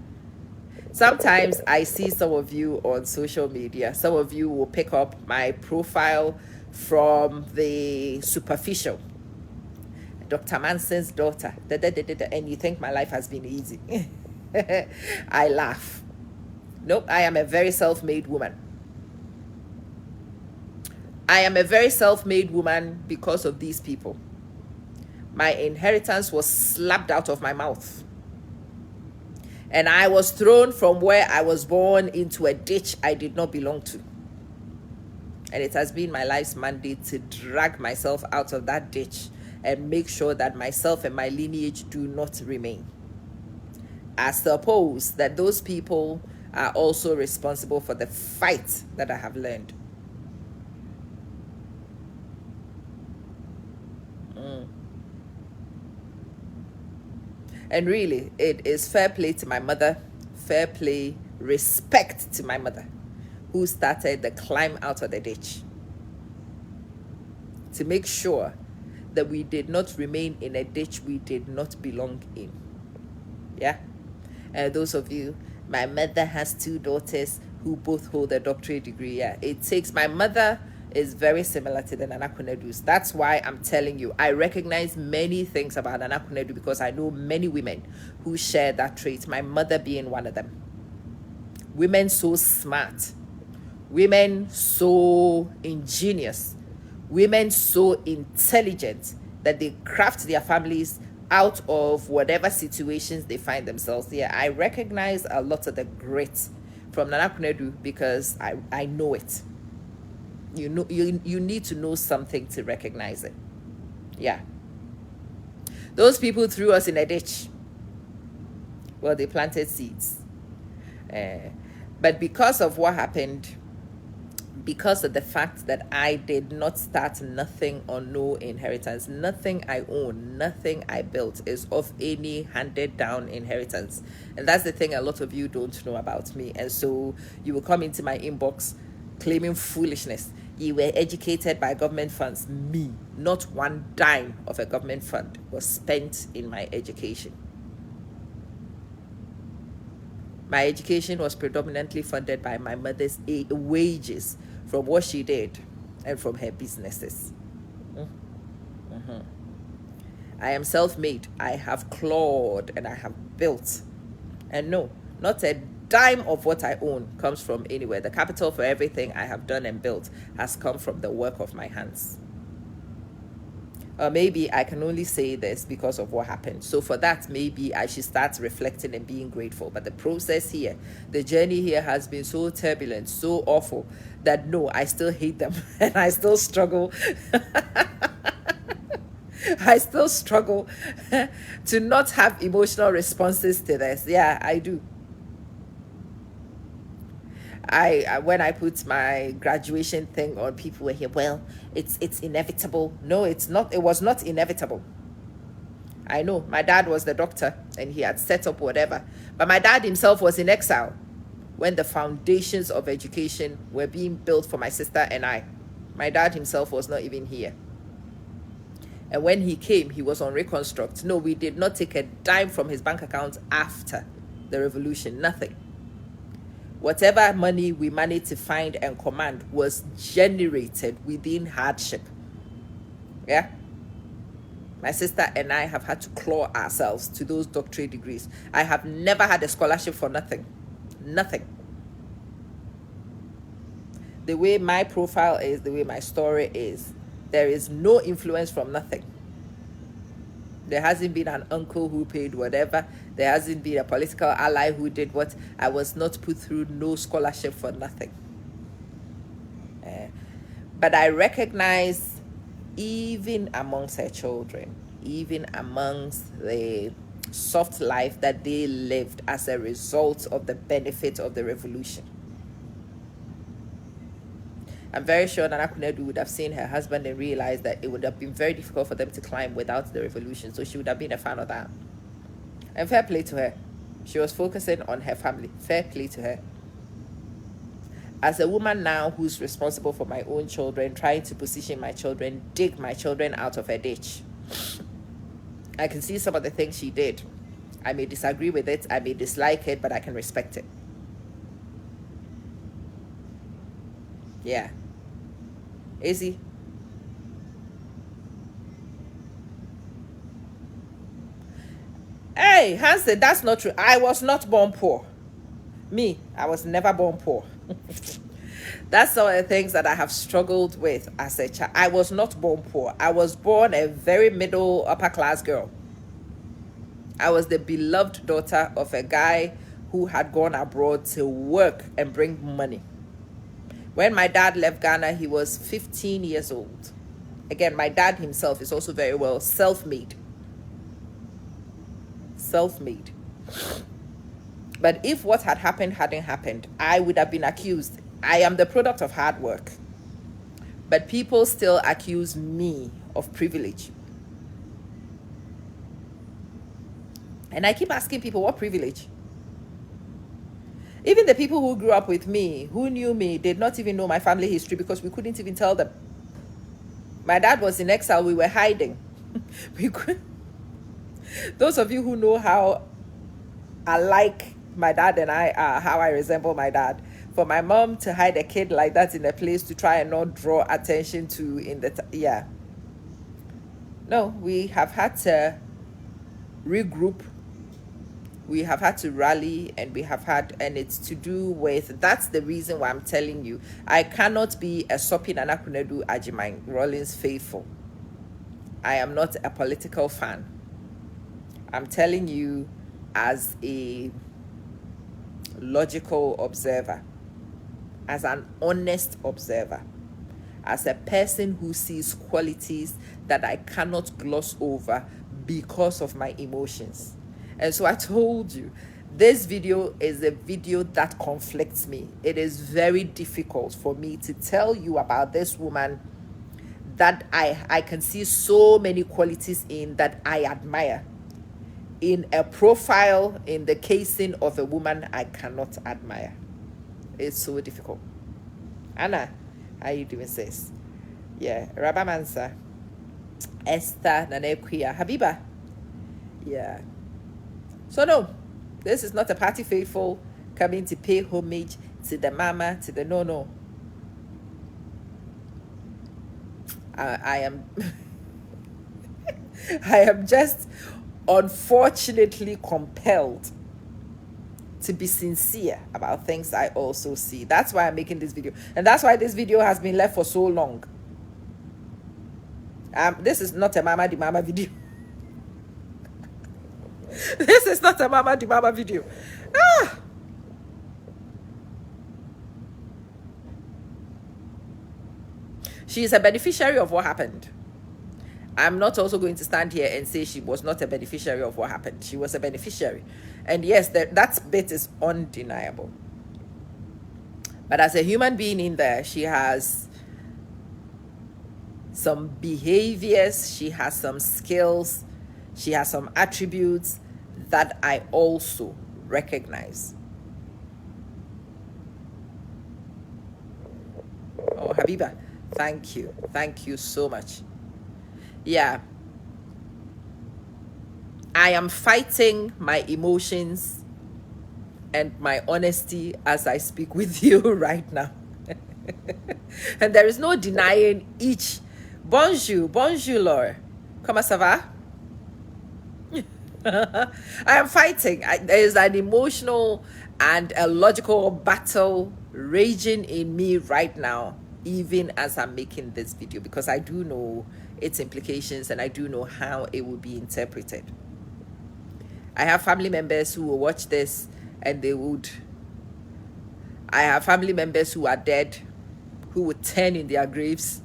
Speaker 1: Sometimes I see some of you on social media. Some of you will pick up my profile from the superficial. Dr. Manson's daughter. And you think my life has been easy. I laugh. Nope, I am a very self-made woman. I am a very self-made woman because of these people. My inheritance was slapped out of my mouth. And I was thrown from where I was born into a ditch I did not belong to. And it has been my life's mandate to drag myself out of that ditch and make sure that myself and my lineage do not remain. I suppose that those people are also responsible for the fight that I have learned. And really, it is fair play to my mother, fair play, respect to my mother, who started the climb out of the ditch to make sure that we did not remain in a ditch we did not belong in. Yeah? And those of you, my mother has 2 daughters who both hold a doctorate degree. Yeah, it takes, my mother is very similar to the Nana Konadu's. That's why I'm telling you, I recognize many things about Nana Konadu because I know many women who share that trait, my mother being one of them. Women so smart, women so ingenious, women so intelligent that they craft their families out of whatever situations they find themselves. Yeah, I recognize a lot of the grit from Nana Konadu because I know it. You know, you need to know something to recognize it. Yeah. Those people threw us in a ditch. Well, they planted seeds. But because of what happened, because of the fact that I did not start nothing on no inheritance, nothing I own, nothing I built is of any handed down inheritance. And that's the thing a lot of you don't know about me. And so you will come into my inbox claiming foolishness. You were educated by government funds. Me, not one dime of a government fund was spent in my education. My education was predominantly funded by my mother's wages from what she did and from her businesses. Mm-hmm. I am self-made. I have clawed and I have built. And no, not a dime of what I own comes from anywhere. The capital for everything I have done and built has come from the work of my hands. Or maybe I can only say this because of what happened. So for that, maybe I should start reflecting and being grateful. But the process here, the journey here has been so turbulent, so awful, that no, I still hate them. And I still struggle. I still struggle to not have emotional responses to this. Yeah, I do. I when I put my graduation thing on, people were here, well, it's inevitable. No, it's not. It was not inevitable. I know my dad was the doctor and he had set up whatever, but my dad himself was in exile when the foundations of education were being built for my sister and I. My dad himself was not even here. And when he came, he was on reconstruct. No, we did not take a dime from his bank account after the revolution. Nothing. Whatever money we managed to find and command was generated within hardship. Yeah. My sister and I have had to claw ourselves to those doctorate degrees. I have never had a scholarship for nothing. Nothing. The way my profile is, the way my story is, there is no influence from nothing. There hasn't been an uncle who paid whatever. There hasn't been a political ally who did what. I was not put through no scholarship for nothing. But I recognize, even amongst her children, even amongst the soft life that they lived as a result of the benefit of the revolution. I'm very sure Nana Konadu would have seen her husband and realized that it would have been very difficult for them to climb without the revolution. So she would have been a fan of that. And fair play to her. She was focusing on her family. Fair play to her. As a woman now who's responsible for my own children, trying to position my children, dig my children out of a ditch, I can see some of the things she did. I may disagree with it. I may dislike it, but I can respect it. Yeah. Easy. Hey, Hansen, that's not true. I was not born poor. Me, I was never born poor. That's some of the things that I have struggled with as a child. I was not born poor. I was born a very middle upper class girl. I was the beloved daughter of a guy who had gone abroad to work and bring money. When my dad left Ghana, he was 15 years old. Again, my dad himself is also very well self-made. Self-made. But if what had happened hadn't happened, I would have been accused. I am the product of hard work. But people still accuse me of privilege. And I keep asking people, what privilege? Even the people who grew up with me, who knew me, did not even know my family history because we couldn't even tell them. My dad was in exile. We were hiding. We could. Those of you who know how alike my dad and I are, how I resemble my dad, for my mom to hide a kid like that in a place to try and not draw attention to yeah. No, we have had to regroup. We have had to rally, and it's to do with, that's the reason why I'm telling you, I cannot be a soppy Nana Konadu Agyeman Rawlings faithful. I am not a political fan. I'm telling you as a logical observer, as an honest observer. as a person who sees qualities that I cannot gloss over because of my emotions. And so I told you, this video is a video that conflicts me. It is very difficult for me to tell you about this woman that I can see so many qualities in that I admire, in a profile, in the casing of a woman I cannot admire. It's so difficult. Anna, how you doing, sis? Yeah, Rabamansa, Esther, Nanekuya, Habiba. Yeah. So no, this is not a party faithful coming to pay homage to the mama, to the no. I am I am just unfortunately compelled to be sincere about things I also see. That's why I'm making this video. And that's why this video has been left for so long. This is not a Mama the Mama video. This is not a Mama the Mama video. She is a beneficiary of what happened. I'm not also going to stand here and say she was not a beneficiary of what happened. She was a beneficiary. And yes, that bit is undeniable. But as a human being in there, she has some behaviors, she has some skills, she has some attributes that I also recognize. Oh, Habiba, thank you. Thank you so much. Yeah. I am fighting my emotions and my honesty as I speak with you right now. And there is no denying each. Bonjour, Laure. Comment ça va? I am fighting. There is an emotional and a logical battle raging in me right now, even as I'm making this video, because I do know its implications and I do know how it will be interpreted. I have family members who will watch this and I have family members who are dead, who would turn in their graves.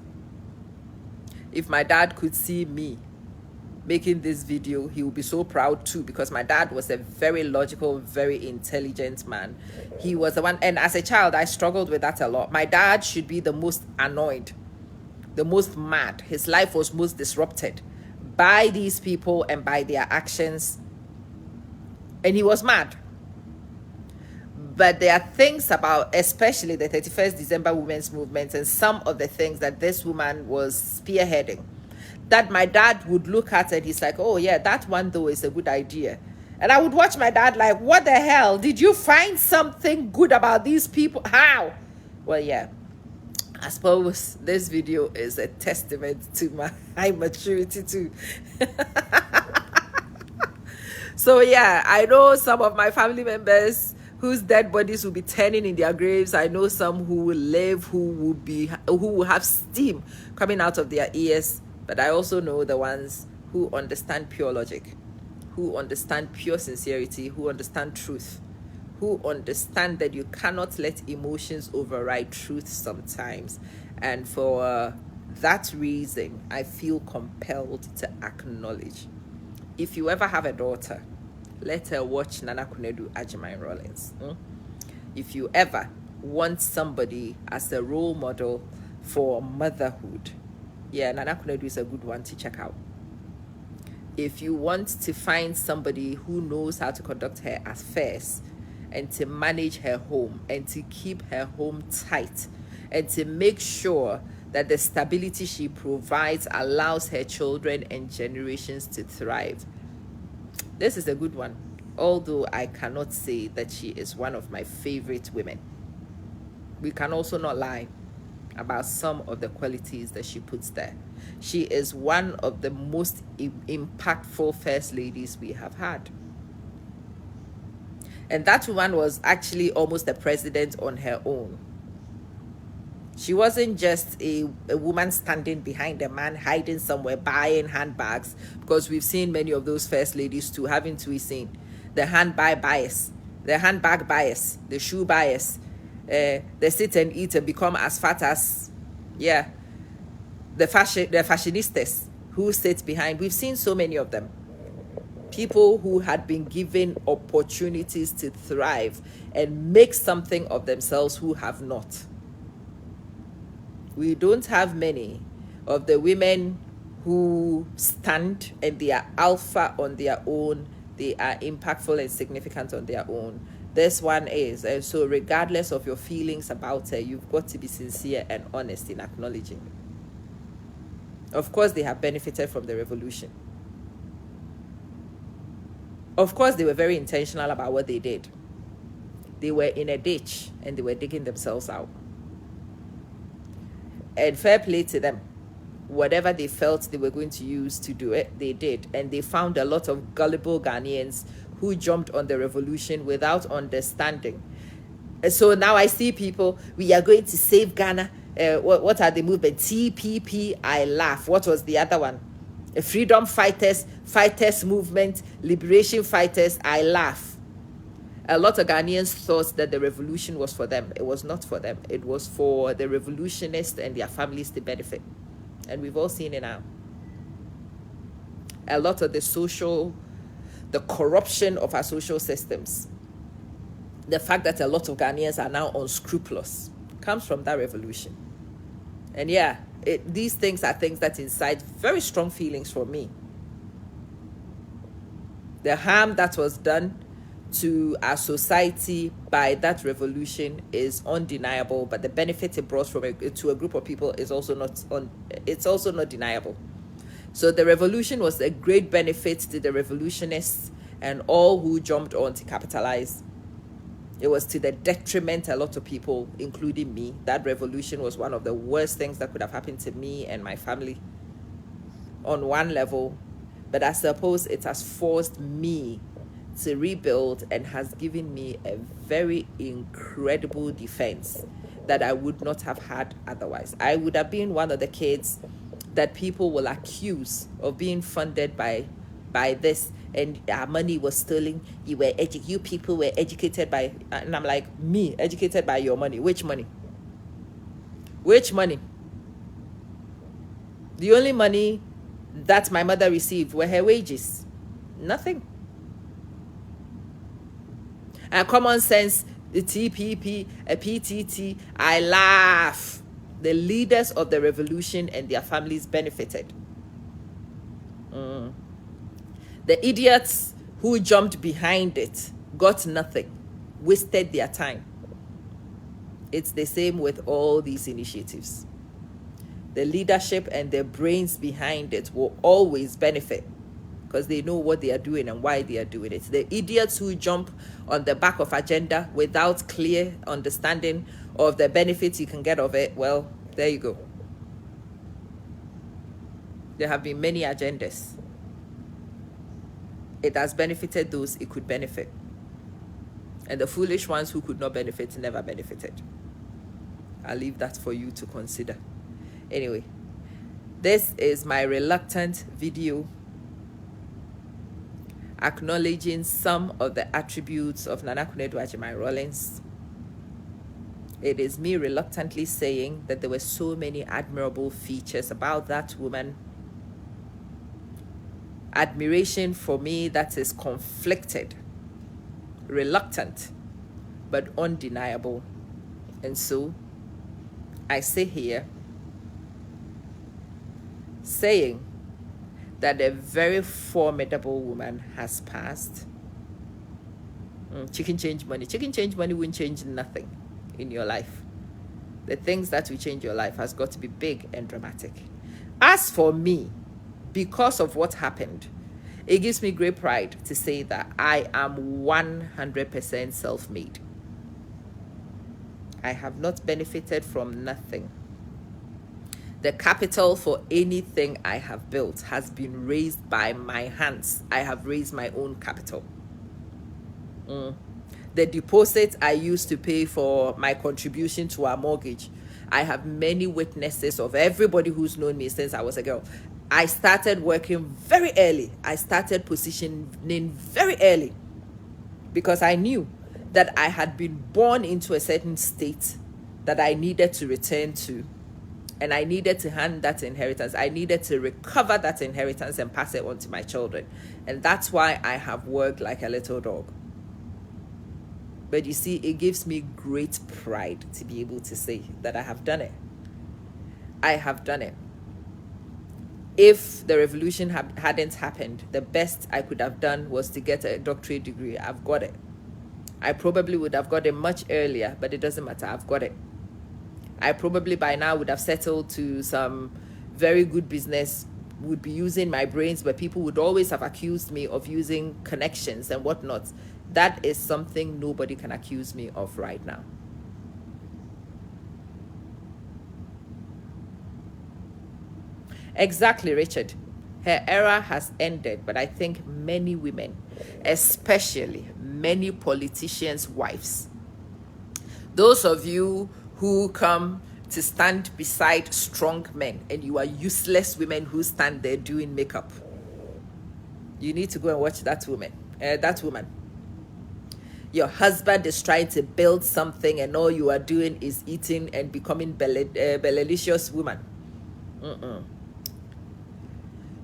Speaker 1: If my dad could see me making this video, he would be so proud too, because my dad was a very logical, very intelligent man. He was the one, and as a child, I struggled with that a lot. My dad should be the most annoyed, the most mad. His life was most disrupted by these people and by their actions. And he was mad. But there are things about, especially the 31st December Women's Movement and some of the things that this woman was spearheading, that my dad would look at and he's like, oh yeah, that one though is a good idea. And I would watch my dad like, what the hell? Did you find something good about these people? How? Well, yeah. I suppose this video is a testament to my high maturity too. So yeah, I know some of my family members whose dead bodies will be turning in their graves. I know some who will live, who will have steam coming out of their ears. But I also know the ones who understand pure logic, who understand pure sincerity, who understand truth, who understand that you cannot let emotions override truth sometimes. And for that reason, I feel compelled to acknowledge. If you ever have a daughter, let her watch Nana Konadu Agyeman Rawlings. If you ever want somebody as a role model for motherhood, yeah, Nana Konadu is a good one to check out. If you want to find somebody who knows how to conduct her affairs and to manage her home and to keep her home tight and to make sure that the stability she provides allows her children and generations to thrive, this is a good one. Although I cannot say that she is one of my favorite women, we can also not lie about some of the qualities that she puts there. She is one of the most impactful first ladies we have had. And that woman was actually almost a president on her own. She wasn't just a woman standing behind a man hiding somewhere buying handbags, because we've seen many of those first ladies too, haven't we seen? The handbag bias, the handbag bias, the shoe bias, they sit and eat and become as fat as, yeah, the fashionistas who sit behind. We've seen so many of them. People who had been given opportunities to thrive and make something of themselves who have not. We don't have many of the women who stand and they are alpha on their own. They are impactful and significant on their own. This one is. And so regardless of your feelings about her, you've got to be sincere and honest in acknowledging. Of course, they have benefited from the revolution. Of course, they were very intentional about what they did. They were in a ditch and they were digging themselves out. And fair play to them. Whatever they felt they were going to use to do it, they did. And they found a lot of gullible Ghanaians who jumped on the revolution without understanding. So now I see people, we are going to save Ghana. What are the movement? TPP, I laugh. What was the other one? Freedom fighters movement, liberation fighters, I laugh. A lot of Ghanaians thought that the revolution was for them. It was not for them. It was for the revolutionists and their families to benefit. And we've all seen it now. A lot of the corruption of our social systems, the fact that a lot of Ghanaians are now unscrupulous, comes from that revolution. And yeah, these things are things that incite very strong feelings for me. The harm that was done to our society by that revolution is undeniable, but the benefit it brought to a group of people is also not deniable. So the revolution was a great benefit to the revolutionists and all who jumped on to capitalize. It was to the detriment a lot of people, including me. That revolution was one of the worst things that could have happened to me and my family on one level. But I suppose it has forced me to rebuild and has given me a very incredible defense that I would not have had otherwise. I would have been one of the kids that people will accuse of being funded by this, and our money was stolen. You people were educated by, and I'm like, me, educated by your money? Which money? Which money? The only money that my mother received were her wages. Nothing. And common sense, the TPP, a PTT, I laugh. The leaders of the revolution and their families benefited. The idiots who jumped behind it got nothing, wasted their time. It's the same with all these initiatives. The leadership and the brains behind it will always benefit because they know what they are doing and why they are doing it. The idiots who jump on the back of agenda without clear understanding of the benefits you can get of it, well, there you go. There have been many agendas. It has benefited those it could benefit. And the foolish ones who could not benefit never benefited. I'll leave that for you to consider. Anyway, this is my reluctant video acknowledging some of the attributes of Nana Konadu Agyeman Rawlings. It is me reluctantly saying that there were so many admirable features about that woman. Admiration for me that is conflicted, reluctant, but undeniable. And so I sit here saying that a very formidable woman has passed. Chicken change money. Chicken change money won't change nothing in your life. The things that will change your life has got to be big and dramatic. As for me, because of what happened, it gives me great pride to say that I am 100% self-made. I have not benefited from nothing. The capital for anything I have built has been raised by my hands. I have raised my own capital. The deposit I used to pay for my contribution to our mortgage, I have many witnesses of everybody who's known me since I was a girl. I started working very early. I started positioning very early because I knew that I had been born into a certain state that I needed to return to. And I needed to hand that inheritance. I needed to recover that inheritance and pass it on to my children. And that's why I have worked like a little dog. But you see, it gives me great pride to be able to say that I have done it. I have done it. If the revolution hadn't happened, the best I could have done was to get a doctorate degree. I've got it. I probably would have got it much earlier, but it doesn't matter. I've got it. I probably by now would have settled to some very good business, would be using my brains, but people would always have accused me of using connections and whatnot. That is something nobody can accuse me of right now. Exactly, Richard. Her era has ended, but I think many women, especially many politicians' wives, those of you who come to stand beside strong men and you are useless women who stand there doing makeup, you need to go and watch that woman. Your husband is trying to build something and all you are doing is eating and becoming bellelicious woman.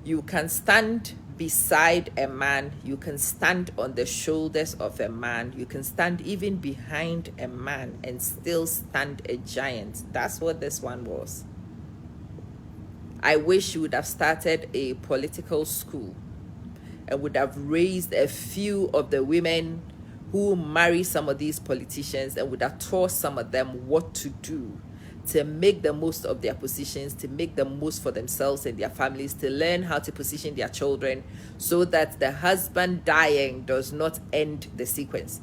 Speaker 1: You can stand beside a man, you can stand on the shoulders of a man, you can stand even behind a man and still stand a giant. That's what this one was. I wish you would have started a political school and would have raised a few of the women who marry some of these politicians and would have taught some of them what to do to make the most of their positions, to make the most for themselves and their families, to learn how to position their children so that the husband dying does not end the sequence.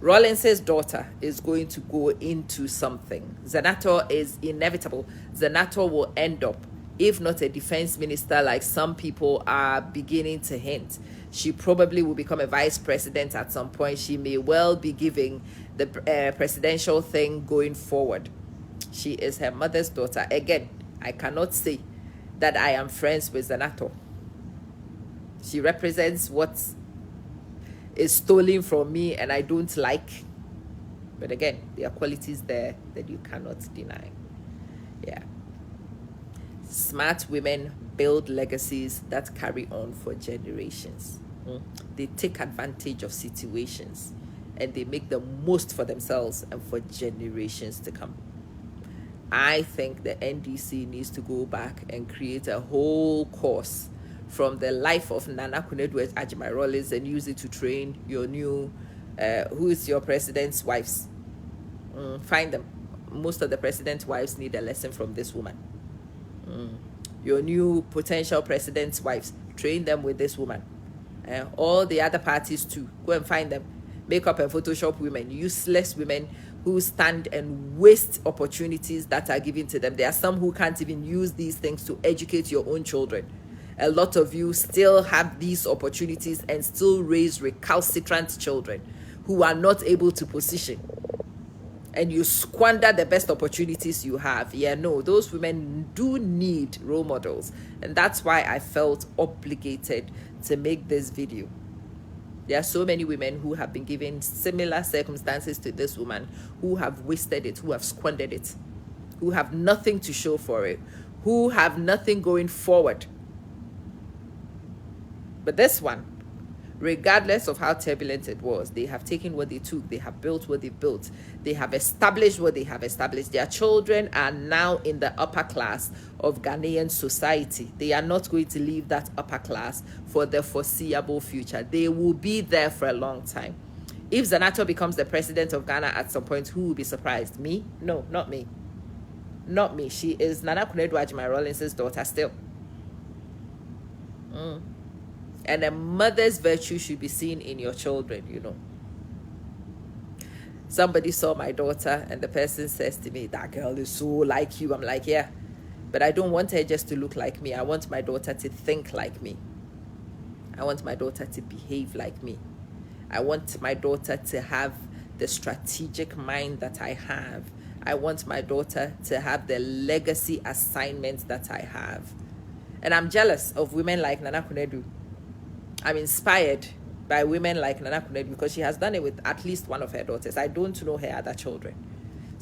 Speaker 1: Rawlings' daughter is going to go into something. Zanato is inevitable. Zanato will end up, if not a defense minister like some people are beginning to hint, she probably will become a vice president at some point. She may well be giving the presidential thing going forward. She is her mother's daughter. Again, I cannot say that I am friends with Zanato. She represents what is stolen from me and I don't like. But again, there are qualities there that you cannot deny. Yeah. Smart women build legacies that carry on for generations. They take advantage of situations and they make the most for themselves and for generations to come. I think the NDC needs to go back and create a whole course from the life of Nana Konadu Agyeman Rawlings and use it to train your new, who is your president's wives. Find them. Most of the president's wives need a lesson from this woman. Your new potential president's wives, train them with this woman. All the other parties too, go and find them. Makeup and Photoshop women, useless women who stand and waste opportunities that are given to them. There are some who can't even use these things to educate your own children. A lot of you still have these opportunities and still raise recalcitrant children who are not able to position. And you squander the best opportunities you have. Yeah, no, those women do need role models. And that's why I felt obligated to make this video. There are so many women who have been given similar circumstances to this woman, who have wasted it, who have squandered it, who have nothing to show for it, who have nothing going forward. But this one, regardless of how turbulent it was, they have taken what they took, they have built what they built, they have established what they have established. Their children are now in the upper class of Ghanaian society. They are not going to leave that upper class for the foreseeable future. They will be there for a long time. If Zanato becomes the president of Ghana at some point, who will be surprised? Me? No, not me. Not me. She is Nana Konadu Agyeman Rawlings' daughter still. And a mother's virtue should be seen in your children, you know. Somebody saw my daughter and the person says to me, that girl is so like you. I'm like, yeah, but I don't want her just to look like me. I want my daughter to think like me. I want my daughter to behave like me. I want my daughter to have the strategic mind that I have. I want my daughter to have the legacy assignments that I have. And I'm jealous of women like Nana Konadu. I'm inspired by women like Nana Konadu because she has done it with at least one of her daughters. I don't know her other children.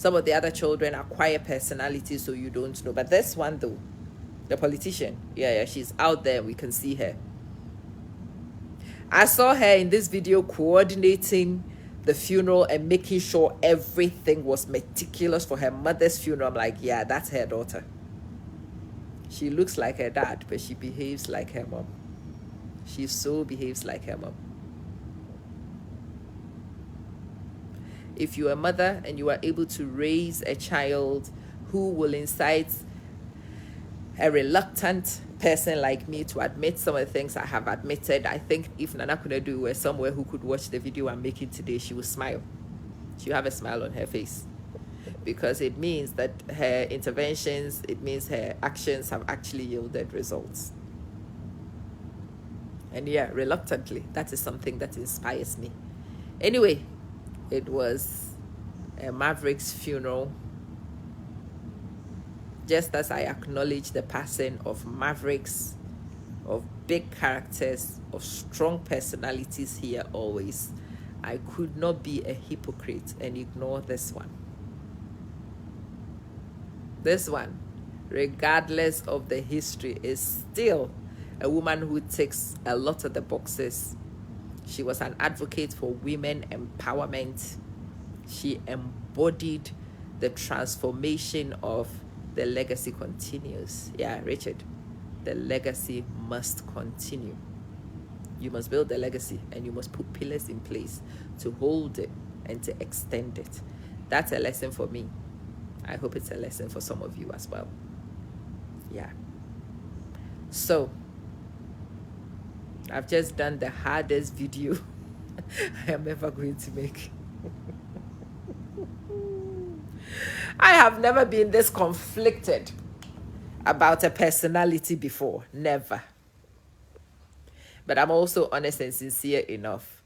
Speaker 1: Some of the other children acquire personalities, so you don't know. But this one, though, the politician, yeah, she's out there. We can see her. I saw her in this video coordinating the funeral and making sure everything was meticulous for her mother's funeral. I'm like, yeah, that's her daughter. She looks like her dad, but she behaves like her mom. She so behaves like her mom. If you're a mother and you are able to raise a child who will incite a reluctant person like me to admit some of the things I have admitted, I think if Nana Konadu were somewhere who could watch the video I'm making today, she would smile. She'll have a smile on her face, because it means that her interventions, it means her actions have actually yielded results. And yeah, reluctantly, that is something that inspires me. Anyway, it was a Maverick's funeral. Just as I acknowledge the passing of Mavericks, of big characters, of strong personalities here always, I could not be a hypocrite and ignore this one. This one, regardless of the history, is still a woman who ticks a lot of the boxes. She was an advocate for women empowerment. She embodied the transformation of the legacy continues. Yeah, Richard, the legacy must continue. You must build the legacy and you must put pillars in place to hold it and to extend it. That's a lesson for me. I hope it's a lesson for some of you as well. Yeah. So, I've just done the hardest video I am ever going to make. I have never been this conflicted about a personality before. Never. But I'm also honest and sincere enough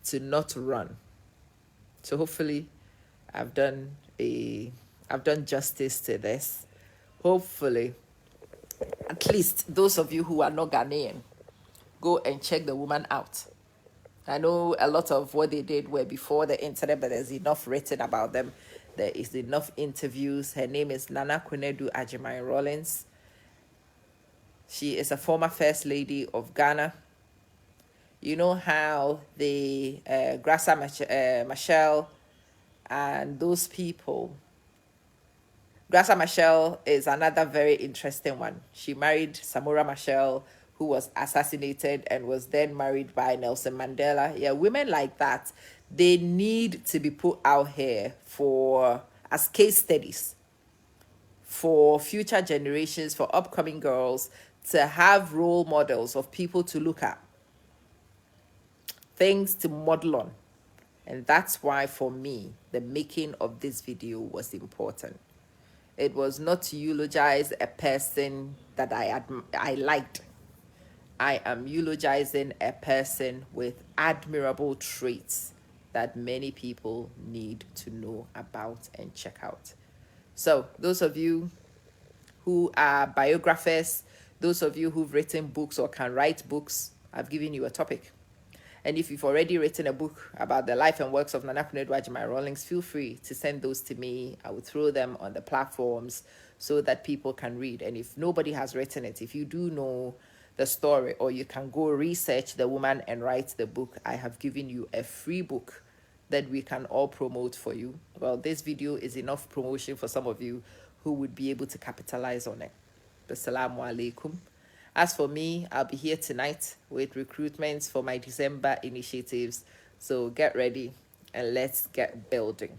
Speaker 1: to not run. So hopefully I've done justice to this. Hopefully, at least those of you who are not Ghanaian, go and check the woman out. I know a lot of what they did were before the internet, but there's enough written about them. There is enough interviews. Her name is Nana Konadu Agyeman Rawlings. She is a former First Lady of Ghana. You know how the Grassa Machel and those people. Grassa Machel is another very interesting one. She married Samora Machel, who was assassinated and was then married by Nelson Mandela. Yeah, women like that, they need to be put out here as case studies for future generations, for upcoming girls to have role models of people to look at, things to model on. And that's why, for me, the making of this video was important. It was not to eulogize a person that I liked. I am eulogizing a person with admirable traits that many people need to know about and check out. So those of you who are biographers, those of you who've written books or can write books, I've given you a topic. And if you've already written a book about the life and works of Nana Konadu Agyeman Rawlings, feel free to send those to me. I will throw them on the platforms so that people can read. And if nobody has written it, if you do know the story, or you can go research the woman and write the book, I have given you a free book that we can all promote for you. Well, this video is enough promotion for some of you who would be able to capitalize on it. Assalamu alaikum. As for me, I'll be here tonight with recruitments for my December initiatives. So get ready and let's get building.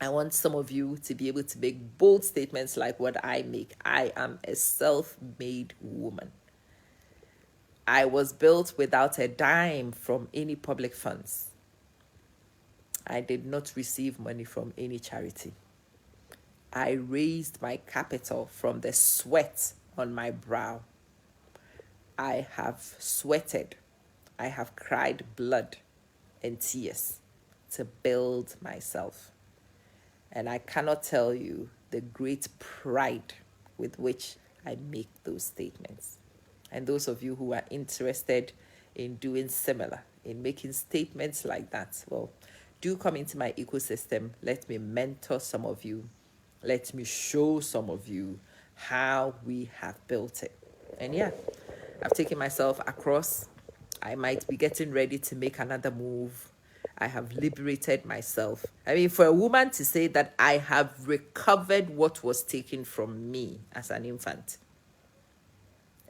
Speaker 1: I want some of you to be able to make bold statements like what I make. I am a self-made woman. I was built without a dime from any public funds. I did not receive money from any charity. I raised my capital from the sweat on my brow. I have sweated. I have cried blood and tears to build myself. And I cannot tell you the great pride with which I make those statements. And those of you who are interested in doing similar, in making statements like that, well, Do come into my ecosystem. Let me mentor some of you. Let me show some of you how we have built it. And yeah, I've taken myself across. I might be getting ready to make another move. I have liberated myself. I mean, for a woman to say that I have recovered what was taken from me as an infant,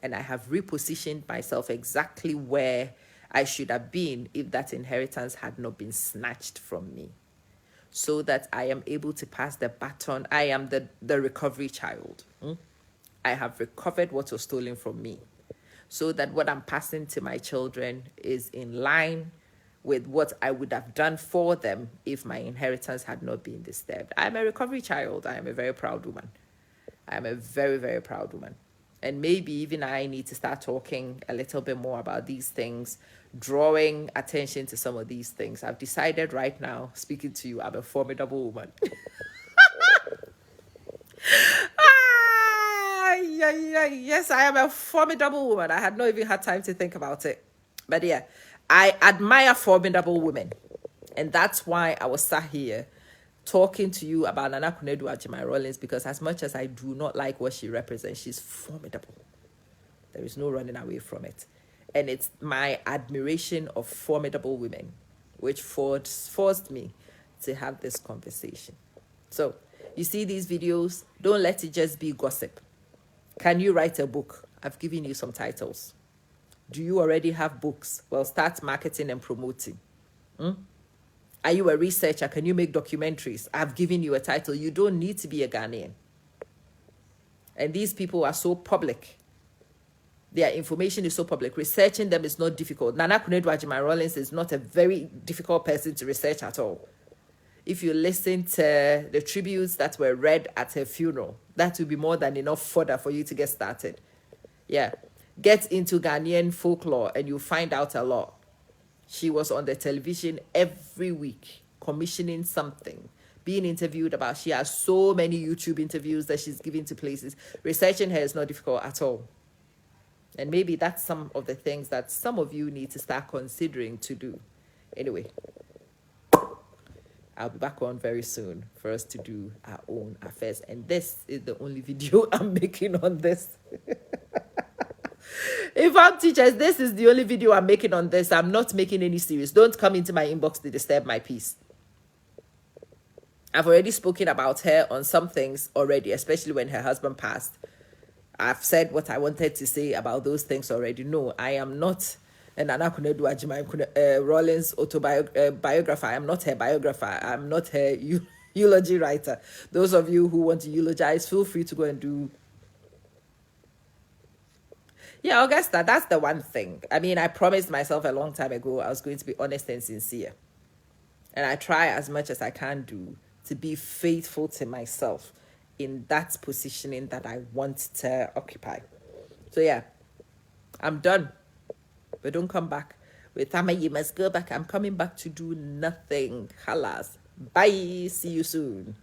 Speaker 1: and I have repositioned myself exactly where I should have been if that inheritance had not been snatched from me, so that I am able to pass the baton. I am the recovery child. I have recovered what was stolen from me, so that what I'm passing to my children is in line with what I would have done for them if my inheritance had not been disturbed. I'm a recovery child. I am a very proud woman. I am a very, very proud woman. And maybe even I need to start talking a little bit more about these things, drawing attention to some of these things. I've decided right now, speaking to you, I'm a formidable woman. Yes, I am a formidable woman. I had not even had time to think about it. But yeah, I admire formidable women. And that's why I was sat here talking to you about Nana Konadu Agyeman Rawlings, because as much as I do not like what she represents, she's formidable. There is no running away from it. And it's my admiration of formidable women which forced me to have this conversation. So, you see these videos, don't let it just be gossip. Can you write a book? I've given you some titles. Do you already have books? Well, start marketing and promoting. Are you a researcher? Can you make documentaries? I've given you a title. You don't need to be a Ghanaian. And these people are so public. Their information is so public. Researching them is not difficult. Nana Konadu Agyeman Rawlings is not a very difficult person to research at all. If you listen to the tributes that were read at her funeral, that will be more than enough fodder for you to get started. Yeah. Get into Ghanaian folklore and you'll find out a lot. She was on the television every week, commissioning something, being interviewed about. She has so many YouTube interviews that she's giving to places. Researching her is not difficult at all. And maybe that's some of the things that some of you need to start considering to do. Anyway, I'll be back on very soon for us to do our own affairs. And this is the only video I'm making on this. Inform teachers, this is the only video I'm making on this. I'm not making any series. Don't come into my inbox to disturb my peace. I've already spoken about her on some things already, especially when her husband passed. I've said what I wanted to say about those things already. No, I am not an Nana Konadu Agyeman Rawlings biographer. I am not her biographer. I'm not her eulogy writer. Those of you who want to eulogize, feel free to go and do. Yeah, Augusta, that's the one thing. I mean, I promised myself a long time ago I was going to be honest and sincere. And I try as much as I can do to be faithful to myself in that positioning that I want to occupy. So yeah, I'm done. But don't come back with Tama, you must go back. I'm coming back to do nothing. Halas. Bye. See you soon.